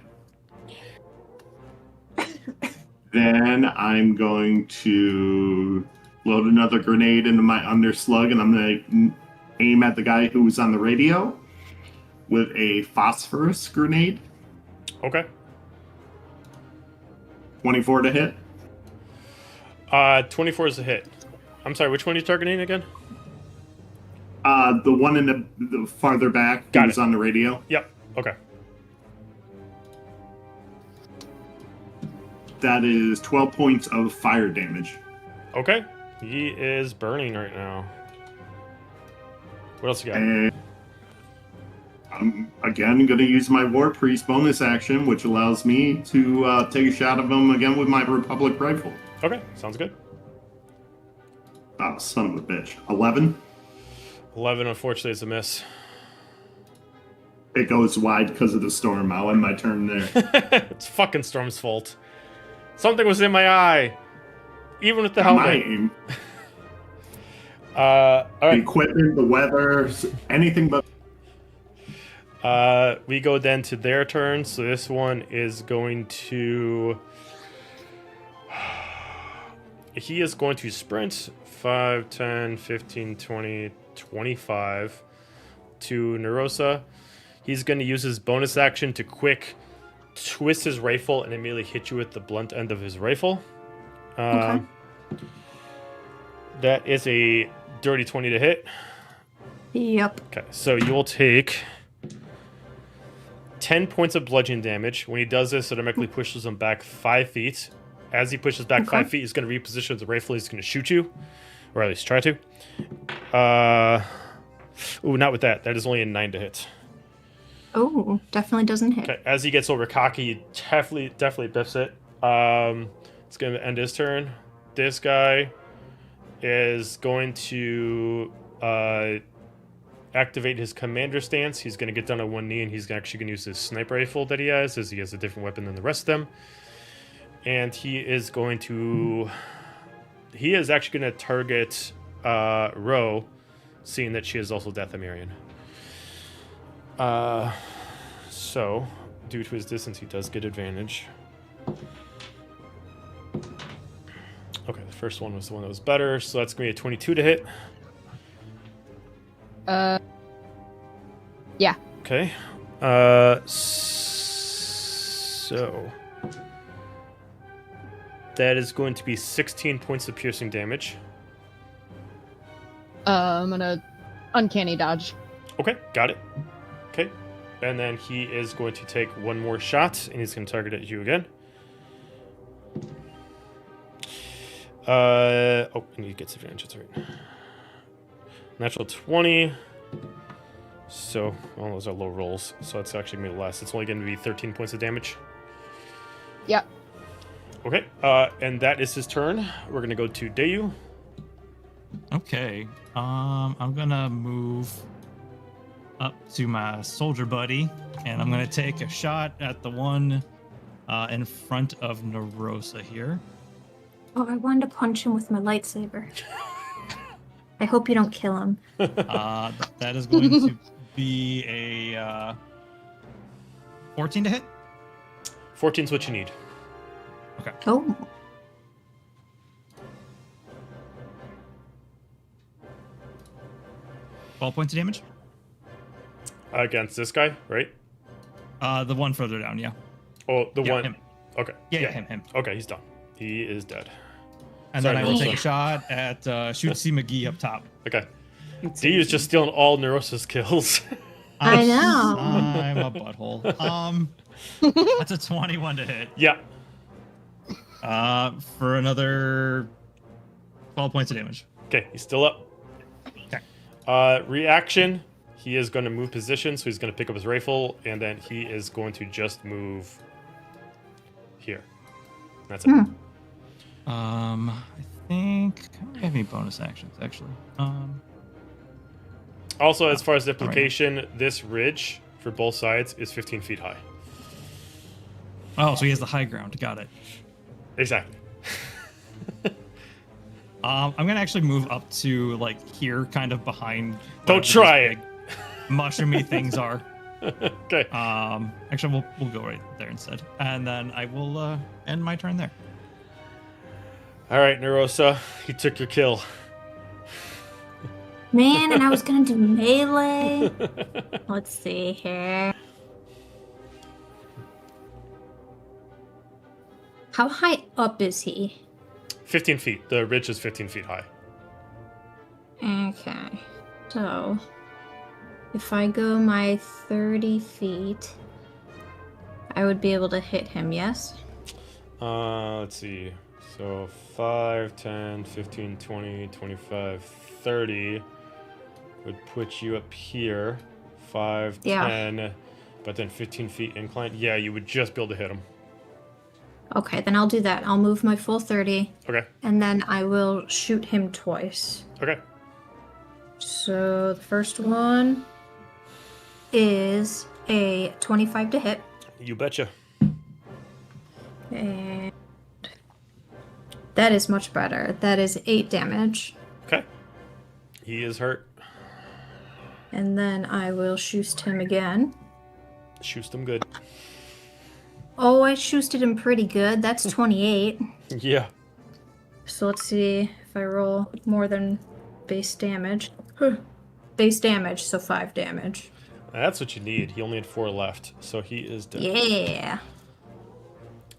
Then I'm going to load another grenade into my underslug, and I'm going to aim at the guy who was on the radio with a phosphorus grenade. Okay. 24 to hit. 24 is a hit. I'm sorry, which one are you targeting again? The one in the farther back who Got was it. on the radio. Yep. Okay. That is 12 points of fire damage. Okay. He is burning right now. What else you got? And I'm again going to use my War Priest bonus action, which allows me to take a shot of him again with my Republic rifle. Okay, sounds good. Oh, son of a bitch. 11. 11, unfortunately, is a miss. It goes wide because of the storm. I'll end my turn there. It's fucking Storm's fault. Something was in my eye. Even with the My helmet. aim. All The right. equipment, the weather, anything but. We go then to their turn. So this one is going to... He is going to sprint 5, 10, 15, 20, 25 to Nerosa. He's going to use his bonus action to quick twist his rifle and immediately hit you with the blunt end of his rifle. Okay. That is a dirty 20 to hit. Yep. Okay, so you will take 10 points of bludgeoning damage. When he does this, it automatically pushes him back 5 feet. As he pushes back 5 feet, he's going to reposition the rifle. He's going to shoot you, or at least try to. Ooh, not with that. That is only a 9 to hit. Oh, definitely doesn't hit. Okay, as he gets over cocky, he definitely biffs it. It's going to end his turn. This guy is going to activate his commander stance. He's going to get down on one knee, and he's actually going to use his sniper rifle that he has, as he has a different weapon than the rest of them. And he is going to... He is actually going to target Ro, seeing that she is also Dathomirian. So, due to his distance, he does get advantage. Okay, the first one was the one that was better, so that's going to be a 22 to hit. Yeah. Okay. So that is going to be 16 points of piercing damage. I'm gonna uncanny dodge. Okay, got it. Okay. And then he is going to take one more shot, and he's going to target at you again. Oh, and he gets advantage, that's right. Natural 20. So, well, those are low rolls, so it's actually going to be less. It's only going to be 13 points of damage. Yep. Okay, and that is his turn. We're going to go to Dayu. Okay. I'm gonna move up to my soldier buddy, and I'm gonna take a shot at the one in front of Nerosa here. Oh, I wanted to punch him with my lightsaber. I hope you don't kill him. That is going to be a 14 to hit. 14's what you need. Oh. $12 points of damage. Against this guy, right? The one further down, yeah. Oh, the Yeah, one. him. Okay. Yeah, him. Okay, he's done. He is dead. And Sorry, then I will Nerosa. take a shot at Shootsy McGee up top. Okay. Dayu's just stealing all Nerosa's kills. I know. I'm a butthole. That's a 21 to hit. Yeah. For another 12 points of damage. Okay, he's still up. Okay. Reaction. He is going to move position, so he's going to pick up his rifle, and then he is going to just move here. That's it. I think I don't have any bonus actions actually. Also, as far as the implication, this ridge for both sides is 15 feet high. Oh, so he has the high ground. Got it. Exactly. I'm gonna actually move up to like here, kind of behind. Don't whatever try these it. big Mushroomy things are. Okay. Actually, we'll go right there instead, and then I will end my turn there. All right, Nerosa, he took your kill. Man, and I was gonna do melee. Let's see here. How high up is he? 15 feet. The ridge is 15 feet high. Okay. So, if I go my 30 feet, I would be able to hit him, yes? Let's see. So 5, 10, 15, 20, 25, 30 would put you up here. 5, Yeah. 10, but then 15 feet incline. Yeah, you would just be able to hit him. Okay, then I'll do that. I'll move my full 30, Okay. and then I will shoot him twice. Okay. So the first one is a 25 to hit. You betcha. And that is much better. That is 8 damage. Okay. He is hurt. And then I will shoot him again. Shoost him good. Oh, I shoosted him pretty good. That's 28. Yeah. So let's see if I roll more than base damage. Base damage, so 5 damage. That's what you need. He only had 4 left, so he is dead. Yeah.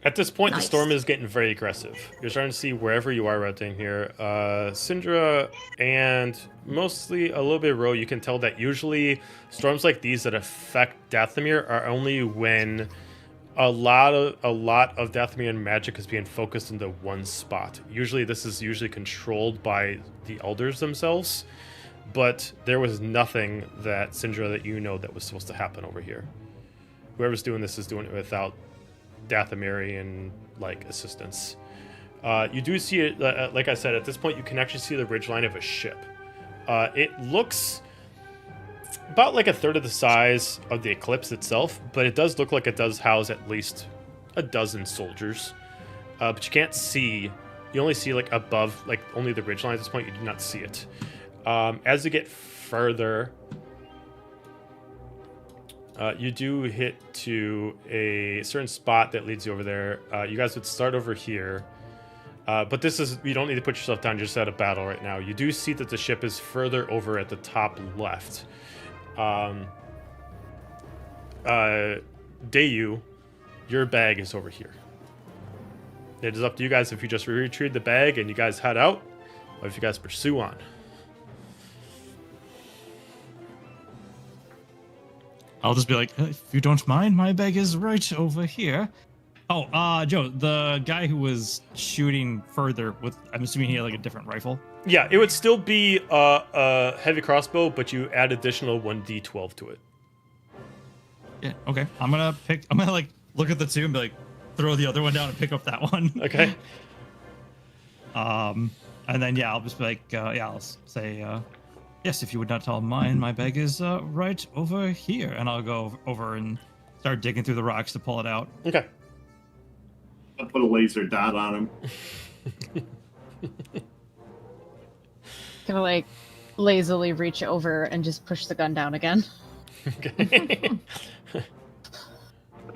At this point, Nice. the storm is getting very aggressive. You're starting to see wherever you are rotating here. Syndra and mostly a little bit of Ro, you can tell that usually storms like these that affect Dathomir are only when a lot of Dathomir magic is being focused into one spot. Usually this is controlled by the elders themselves, but there was nothing that Syndra that you know that was supposed to happen over here. Whoever's doing this is doing it without Dathomirian like assistance. You do see it, like I said, at this point you can actually see the ridgeline of a ship. It looks about like a third of the size of the Eclipse itself, but it does look like it does house at least a dozen soldiers. But you can't see. You only see like above, like only the ridgeline at this point. You do not see it. As you get further, you do hit to a certain spot that leads you over there. You guys would start over here. But this is, you don't need to put yourself down just out of battle right now. You do see that the ship is further over at the top left. Dayu, your bag is over here. It is up to you guys if you just retrieve the bag and you guys head out, or if you guys pursue on. I'll just be like, if you don't mind, my bag is right over here. Oh, Joe, the guy who was shooting further with, I'm assuming he had like a different rifle. Yeah, it would still be a heavy crossbow, but you add additional 1d12 to it. Yeah, okay. I'm gonna like look at the two and be like, throw the other one down and pick up that one. Okay. And then yeah, I'll just be like, I'll say, yes, if you would not mind, my bag is right over here, and I'll go over and start digging through the rocks to pull it out. Okay. I'll put a laser dot on him. Gonna like lazily reach over and just push the gun down again. Okay.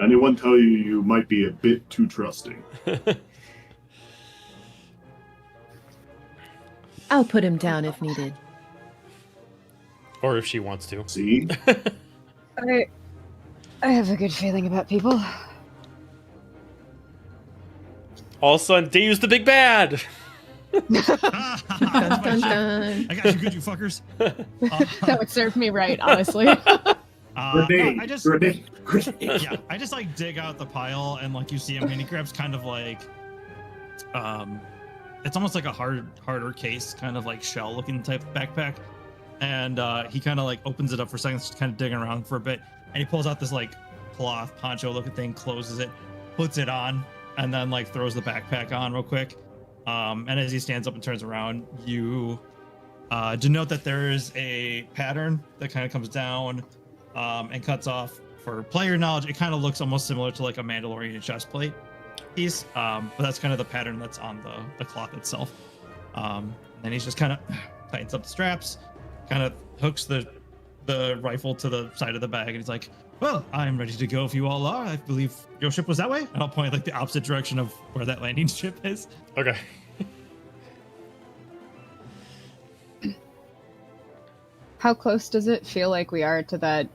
Anyone tell you you might be a bit too trusting? I'll put him down if needed. Or if she wants to. See? I have a good feeling about people. All of a sudden, Dayu's the big bad! Dun, dun, dun. I got you good, you fuckers. That would serve me right, honestly. Grenade! I just Grenade! yeah, I just like dig out the pile and like you see him and he grabs kind of like it's almost like a harder case, kind of like shell looking type backpack. And he kind of like opens it up for a second, just kind of digging around for a bit, and he pulls out this like cloth poncho looking thing, closes it, puts it on, and then like throws the backpack on real quick. And as he stands up and turns around, you denote that there is a pattern that kind of comes down and cuts off. For player knowledge, it kind of looks almost similar to like a Mandalorian chest plate piece, but that's kind of the pattern that's on the cloth itself. And he's just kind of tightens up the straps, kind of hooks the rifle to the side of the bag, and he's like, well, I'm ready to go if you all are. I believe your ship was that way. And I'll point like the opposite direction of where that landing ship is. Okay. How close does it feel like we are to that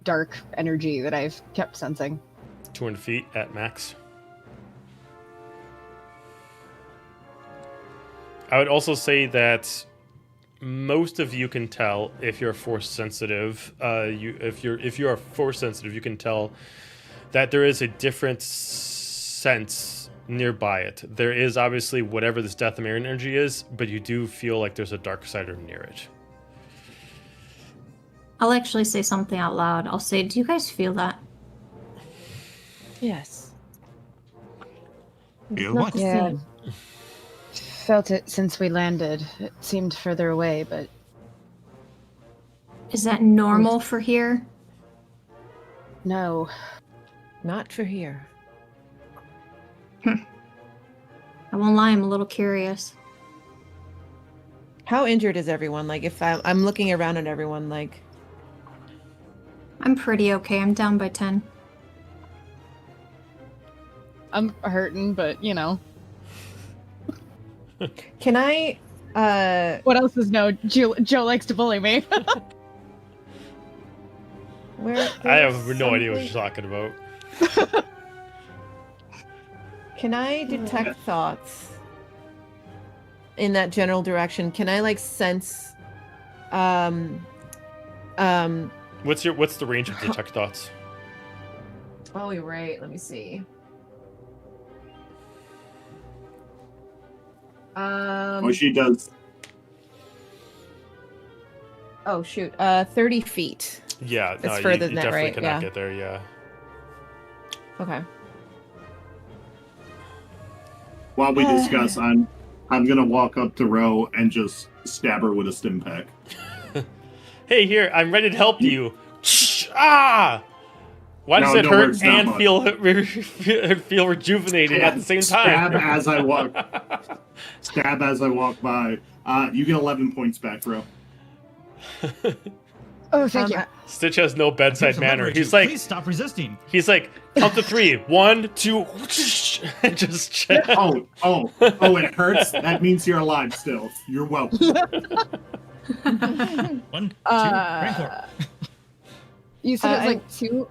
dark energy that I've kept sensing? 200 feet at max. I would also say that most of you can tell if you're force sensitive. If you are force sensitive, you can tell that there is a different sense nearby it. There is obviously whatever this death of energy is, but you do feel like there's a dark sider near it. I'll actually say something out loud. I'll say, do you guys feel that? Yes. Feel Not what? the Yeah. same. Felt it since we landed. It seemed further away, but Is that normal for here? no. Not for here. I won't lie, I'm a little curious. How injured is everyone? Like, if I'm looking around at everyone, like, I'm pretty okay. I'm down by 10. I'm hurting, but you know. can I? What else is no? Joe likes to bully me. Where? I have there's no idea what something- you're talking about. Can I detect thoughts in that general direction? Can I like sense? What's the range of detect thoughts? Oh, you're right. Let me see. Oh, she does. Oh shoot. 30 feet. Yeah, It's no, further you than that, definitely right? cannot Yeah. get there. Yeah. Okay. While we discuss, I'm gonna walk up to Ro and just stab her with a stim pack. Hey, here, I'm ready to help you. Ah! Why does No, it no hurt words, not and much. feel rejuvenating at the same time? Stab as I walk. Stab as I walk by. You get 11 points back, Ro. Oh, thank you. Stitch has no bedside Here's a manner. leverage. He's like, Please stop resisting. count to 3. 1, 2, and just Oh, it hurts? That means you're alive still. You're welcome. 1, 2, Rancor. You said I- it's like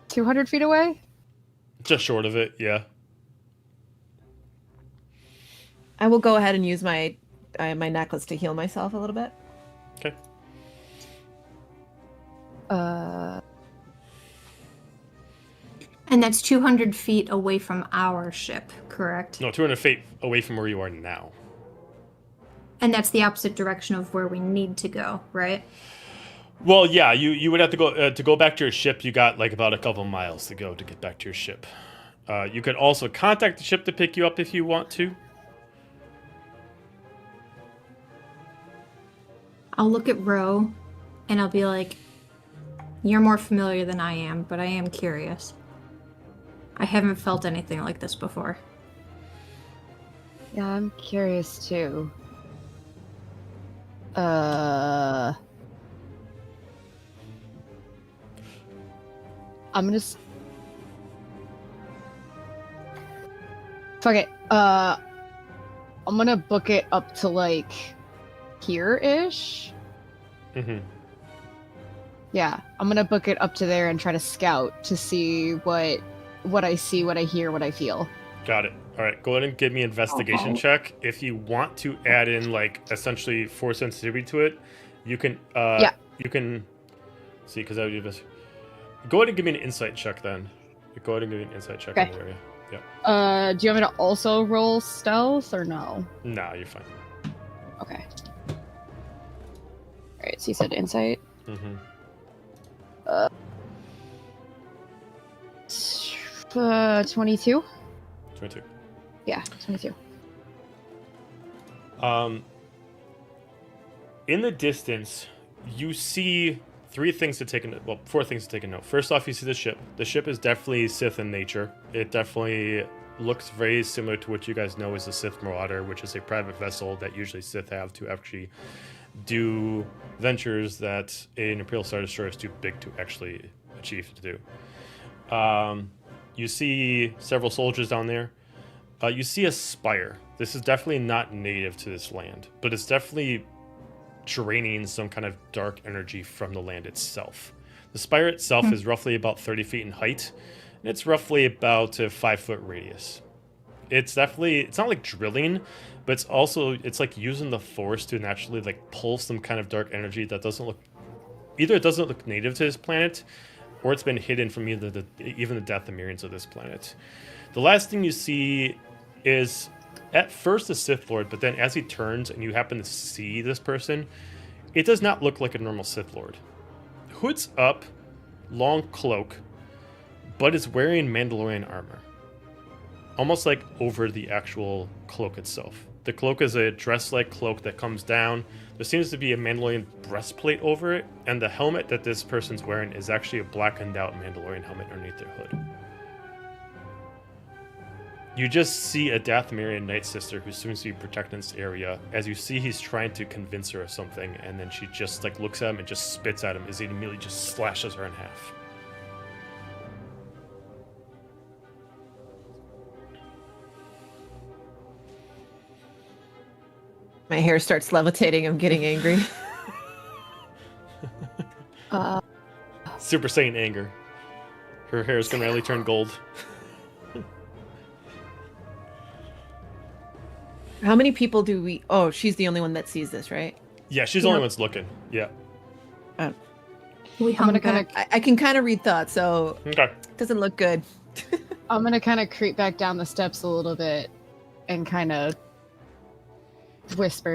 200 feet away? just short of it. Yeah. I will go ahead and use my my necklace to heal myself a little bit. Okay. And that's 200 feet away from our ship, correct? No, 200 feet away from where you are now. And that's the opposite direction of where we need to go, right? Well, yeah, you would have to go back to your ship. You got like about a couple miles to go to get back to your ship. You could also contact the ship to pick you up if you want to. I'll look at Ro and I'll be like, you're more familiar than I am, but I am curious. I haven't felt anything like this before. Yeah, I'm curious too. I'm gonna fuck it. I'm gonna book it up to like here-ish. Mm-hmm. Yeah, I'm gonna book it up to there and try to scout to see what I see, what I hear, what I feel. Got it. All right, go ahead and give me an investigation check. If you want to add in like essentially force sensitivity to it, you can. Yeah. You can see because I would do this. Go ahead and give me an insight check then. Go ahead and give me an insight check Okay. in the area. Yeah. Do you want me to also roll stealth or no? Nah, you're fine. Okay. Alright, so you said insight. Mm-hmm. 22? 22. Yeah, 22. In the distance, you see 4 things to take a note. First off, you see the ship. The ship is definitely Sith in nature. It definitely looks very similar to what you guys know as the Sith Marauder, which is a private vessel that usually Sith have to actually do ventures that an Imperial Star Destroyer is too big to actually achieve to do. You see several soldiers down there. You see a spire. This is definitely not native to this land, but it's definitely draining some kind of dark energy from the land itself. The spire itself is roughly about 30 feet in height, and it's roughly about a 5-foot radius. It's not like drilling, but it's like using the force to naturally like pull some kind of dark energy that doesn't look native to this planet, or it's been hidden from even the Dathomirians of this planet. The last thing you see is at first a Sith Lord, but then as he turns and you happen to see this person, it does not look like a normal Sith Lord. Hood's up, long cloak, but is wearing Mandalorian armor. Almost like over the actual cloak itself. The cloak is a dress-like cloak that comes down. There seems to be a Mandalorian breastplate over it, and the helmet that this person's wearing is actually a blackened out Mandalorian helmet underneath their hood. You just see a Dathomirian Night Sister who seems to be protecting this area. As you see, he's trying to convince her of something, and then she just like looks at him and just spits at him as he immediately just slashes her in half. My hair starts levitating. I'm getting angry. Super Saiyan anger. Her hair is gonna really turn gold. How many people do we... Oh, she's the only one that sees this, right? Yeah, she's the only one's looking. Yeah. We I'm hung gonna kind back. of I can kind of read thoughts, so Okay. it doesn't look good. I'm gonna kind of creep back down the steps a little bit and kind of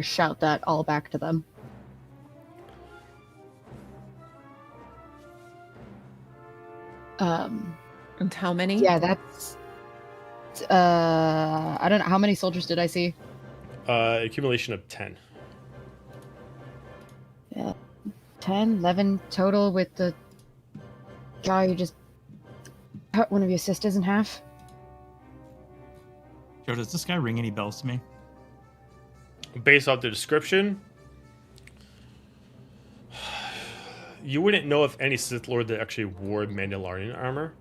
shout that all back to them. And how many? Yeah, that's. I don't know. How many soldiers did I see? Accumulation of 10. Yeah. 10, 11 total with the guy who just cut one of your sisters in half. Joe, does this guy ring any bells to me? Based off the description, you wouldn't know of any Sith Lord that actually wore Mandalorian armor.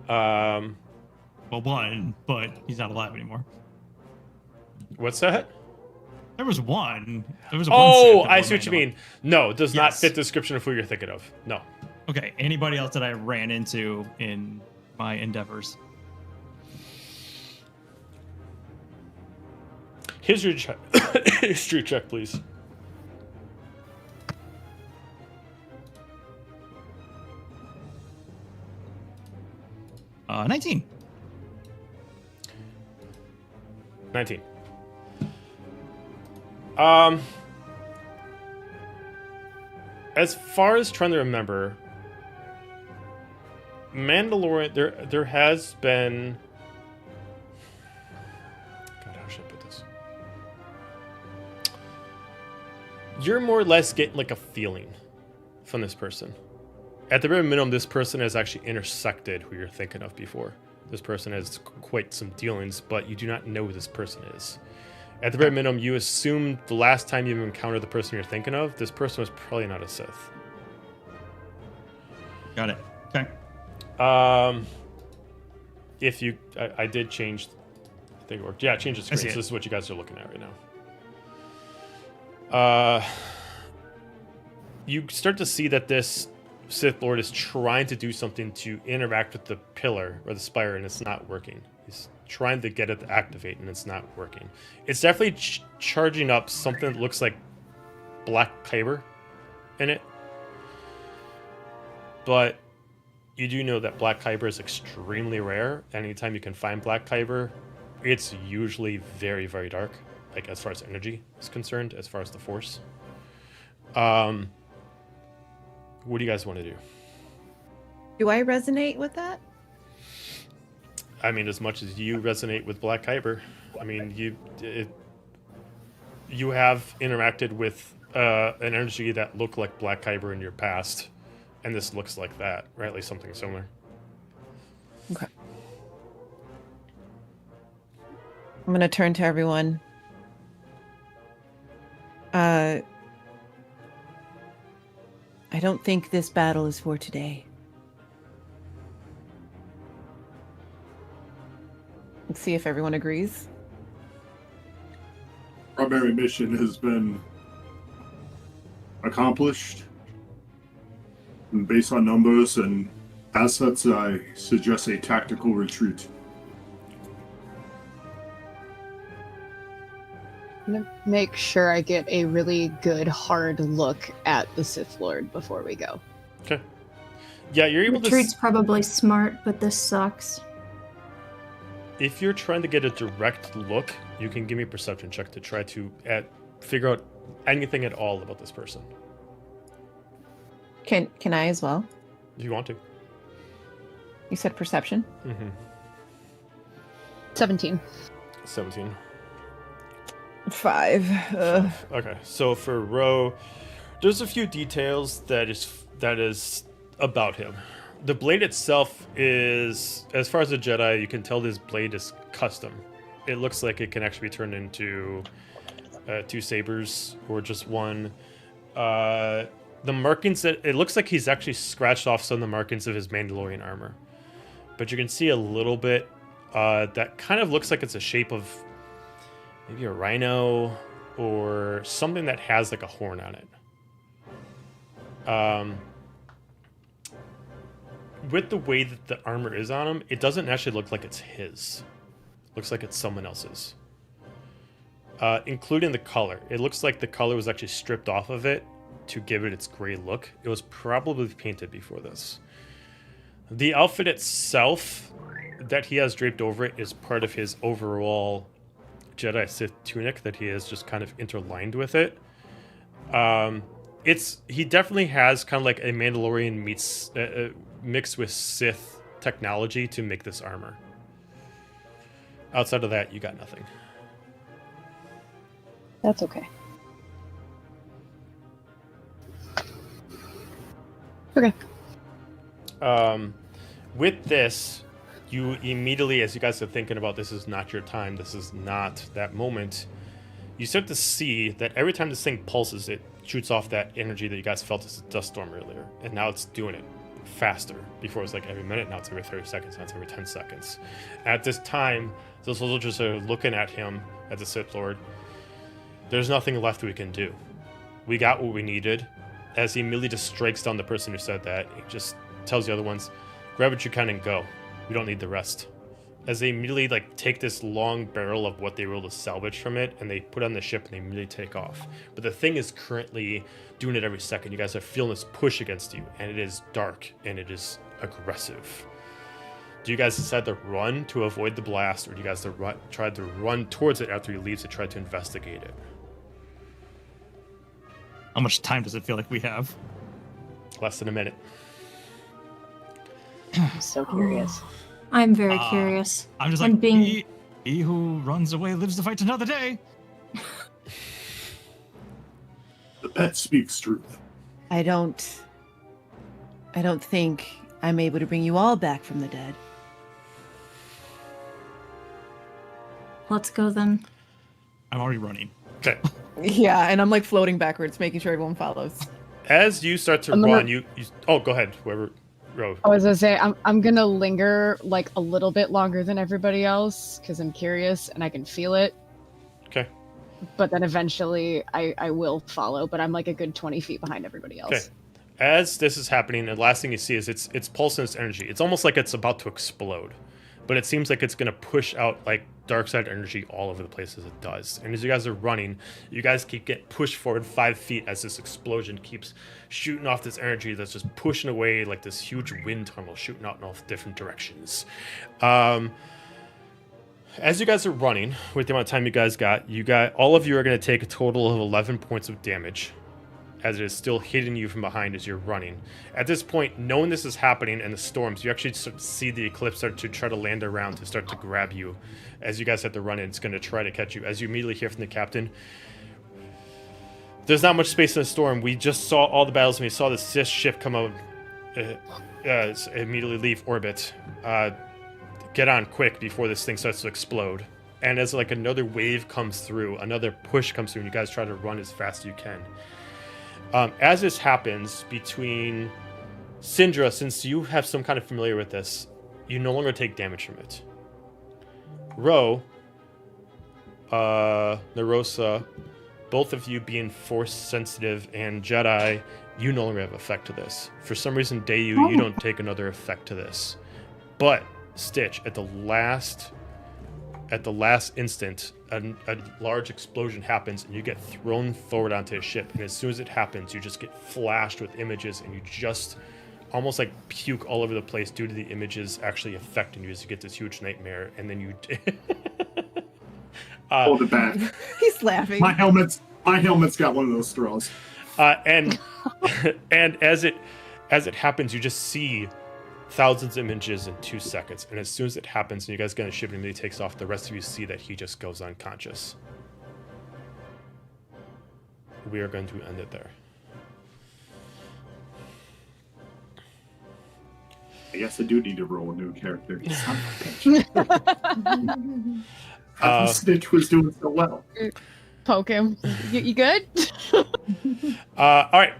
Well, one, but he's not alive anymore. What's that? There was one. There was Oh, one Sith that I wore see what you Mandalorian. mean. No, it does not Yes. fit the description of who you're thinking of. No. Okay, anybody else that I ran into in my endeavors? History check. History check, please. Uh, 19. 19. As far as trying to remember, Mandalorian, there has been. God, how should I put this? You're more or less getting like a feeling from this person. At the very minimum, this person has actually intersected who you're thinking of before. This person has quite some dealings, but you do not know who this person is. At the very minimum, you assume the last time you encountered the person you're thinking of, this person was probably not a Sith. Got it. Okay. If you, I did change, I think it worked. Yeah, change the screen. see So it. this is what you guys are looking at right now. You start to see that this Sith Lord is trying to do something to interact with the pillar or the spire, and it's not working. He's trying to get it to activate, and it's not working. It's definitely charging up something that looks like black kyber in it. But you do know that black kyber is extremely rare. Anytime you can find black kyber, it's usually very, very dark, like as far as energy is concerned, as far as the force. What do you guys want to do? Do I resonate with that? I mean, as much as you resonate with black kyber, I mean, you have interacted with an energy that looked like black kyber in your past, and this looks like that, right? At least something similar. Okay. I'm going to turn to everyone. I don't think this battle is for today. Let's see if everyone agrees. Primary mission has been accomplished. And based on numbers and assets, I suggest a tactical retreat. I'm gonna make sure I get a really good hard look at the Sith Lord before we go. Okay. Yeah, you're able Retreat's to. probably smart, but this sucks. If you're trying to get a direct look, you can give me a perception check to try to figure out anything at all about this person. Can I as well? If you want to. You said perception? Mm-hmm. 17. 17. 5. Okay, so for Ro, there's a few details that is about him. The blade itself is, as far as a Jedi, you can tell this blade is custom. It looks like it can actually be turned into 2 sabers or just one. The markings, it looks like he's actually scratched off some of the markings of his Mandalorian armor. But you can see a little bit that kind of looks like it's a shape of maybe a rhino or something that has like a horn on it. With the way that the armor is on him, it doesn't actually look like it's his. Looks like it's someone else's. Including the color. It looks like the color was actually stripped off of it to give it its gray look. It was probably painted before this. The outfit itself that he has draped over it is part of his overall Jedi Sith tunic that he has just kind of interlined with it. He definitely has kind of like a Mandalorian meets mixed with Sith technology to make this armor. Outside of that, you got nothing. That's okay. Okay. With this, you immediately, as you guys are thinking about this is not your time, this is not that moment, you start to see that every time this thing pulses, it shoots off that energy that you guys felt as a dust storm earlier. And now it's doing it faster. Before it was like every minute, now it's every 30 seconds, now it's every 10 seconds. At this time, those soldiers are looking at him, at the Sith Lord. There's nothing left we can do. We got what we needed. As he immediately just strikes down the person who said that, he just tells the other ones, grab what you can and go. We don't need the rest. As they immediately take this long barrel of what they were able to salvage from it, and they put it on the ship and they immediately take off. But the thing is currently doing it every second. You guys are feeling this push against you, and it is dark and it is aggressive. Do you guys decide to run to avoid the blast, or do you guys try to run towards it after he leaves to try to investigate it? How much time does it feel like we have? Less than a minute. I'm so curious. I'm very curious. I'm just And like, being- he who runs away lives to fight another day. The pet speaks truth. I don't think I'm able to bring you all back from the dead. Let's go then. I'm already running. Okay. Yeah, and I'm floating backwards, making sure everyone follows. As you start to I'm gonna- run, you oh, go ahead. Whoever wrote. I was gonna say I'm gonna linger a little bit longer than everybody else because I'm curious and I can feel it. Okay. But then eventually I will follow, but I'm a good 20 feet behind everybody else. Okay. As this is happening, the last thing you see is it's pulsing its energy. It's almost like it's about to explode, but it seems like it's going to push out dark side energy all over the place as it does. And as you guys are running, you guys keep getting pushed forward 5 feet as this explosion keeps shooting off this energy that's just pushing away like this huge wind tunnel shooting out in all different directions. As you guys are running, with the amount of time you guys got, all of you are going to take a total of 11 points of damage, as it is still hitting you from behind as you're running. At this point, knowing this is happening and the storms, you actually start to see the eclipse start to try to land around to start to grab you. As you guys have to run in, it's going to try to catch you. As you immediately hear from the captain, there's not much space in the storm. We just saw all the battles and we saw the Sith ship come out, immediately leave orbit. Get on quick before this thing starts to explode. And as another wave comes through, another push comes through, and you guys try to run as fast as you can. As this happens, between Syndra, since you have some kind of familiar with this, you no longer take damage from it. Ro, Narosa, both of you being force sensitive and Jedi, you no longer have effect to this. For some reason, Dayu, you don't take another effect to this. But Stitch, at the last instant, a large explosion happens and you get thrown forward onto a ship. And as soon as it happens, you just get flashed with images and you just almost like puke all over the place due to the images actually affecting you as you get this huge nightmare. And then you Hold it back. He's laughing. My helmet's got one of those straws. and and as it happens, you just see thousands of images in 2 seconds. And as soon as it happens and you guys get on a ship and he takes off, the rest of you see that he just goes unconscious. We are going to end it there. I guess I do need to roll a new character. Son of a bitch. I thought Stitch was doing so well. Poke him. You good? All right.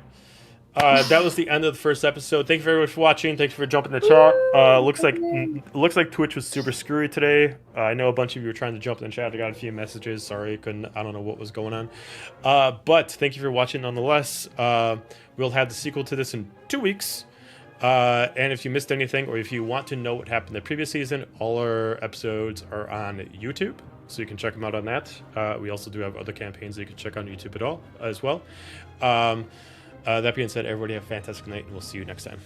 That was the end of the first episode. Thank you very much for watching. Thank you for jumping in the chat. Looks like Twitch was super screwy today. I know a bunch of you were trying to jump in the chat. I got a few messages. Sorry, I don't know what was going on. But thank you for watching nonetheless. We'll have the sequel to this in 2 weeks. And if you missed anything, or if you want to know what happened the previous season, all our episodes are on YouTube, so you can check them out on that. We also do have other campaigns that you can check on YouTube as well. That being said, everybody have a fantastic night, and we'll see you next time.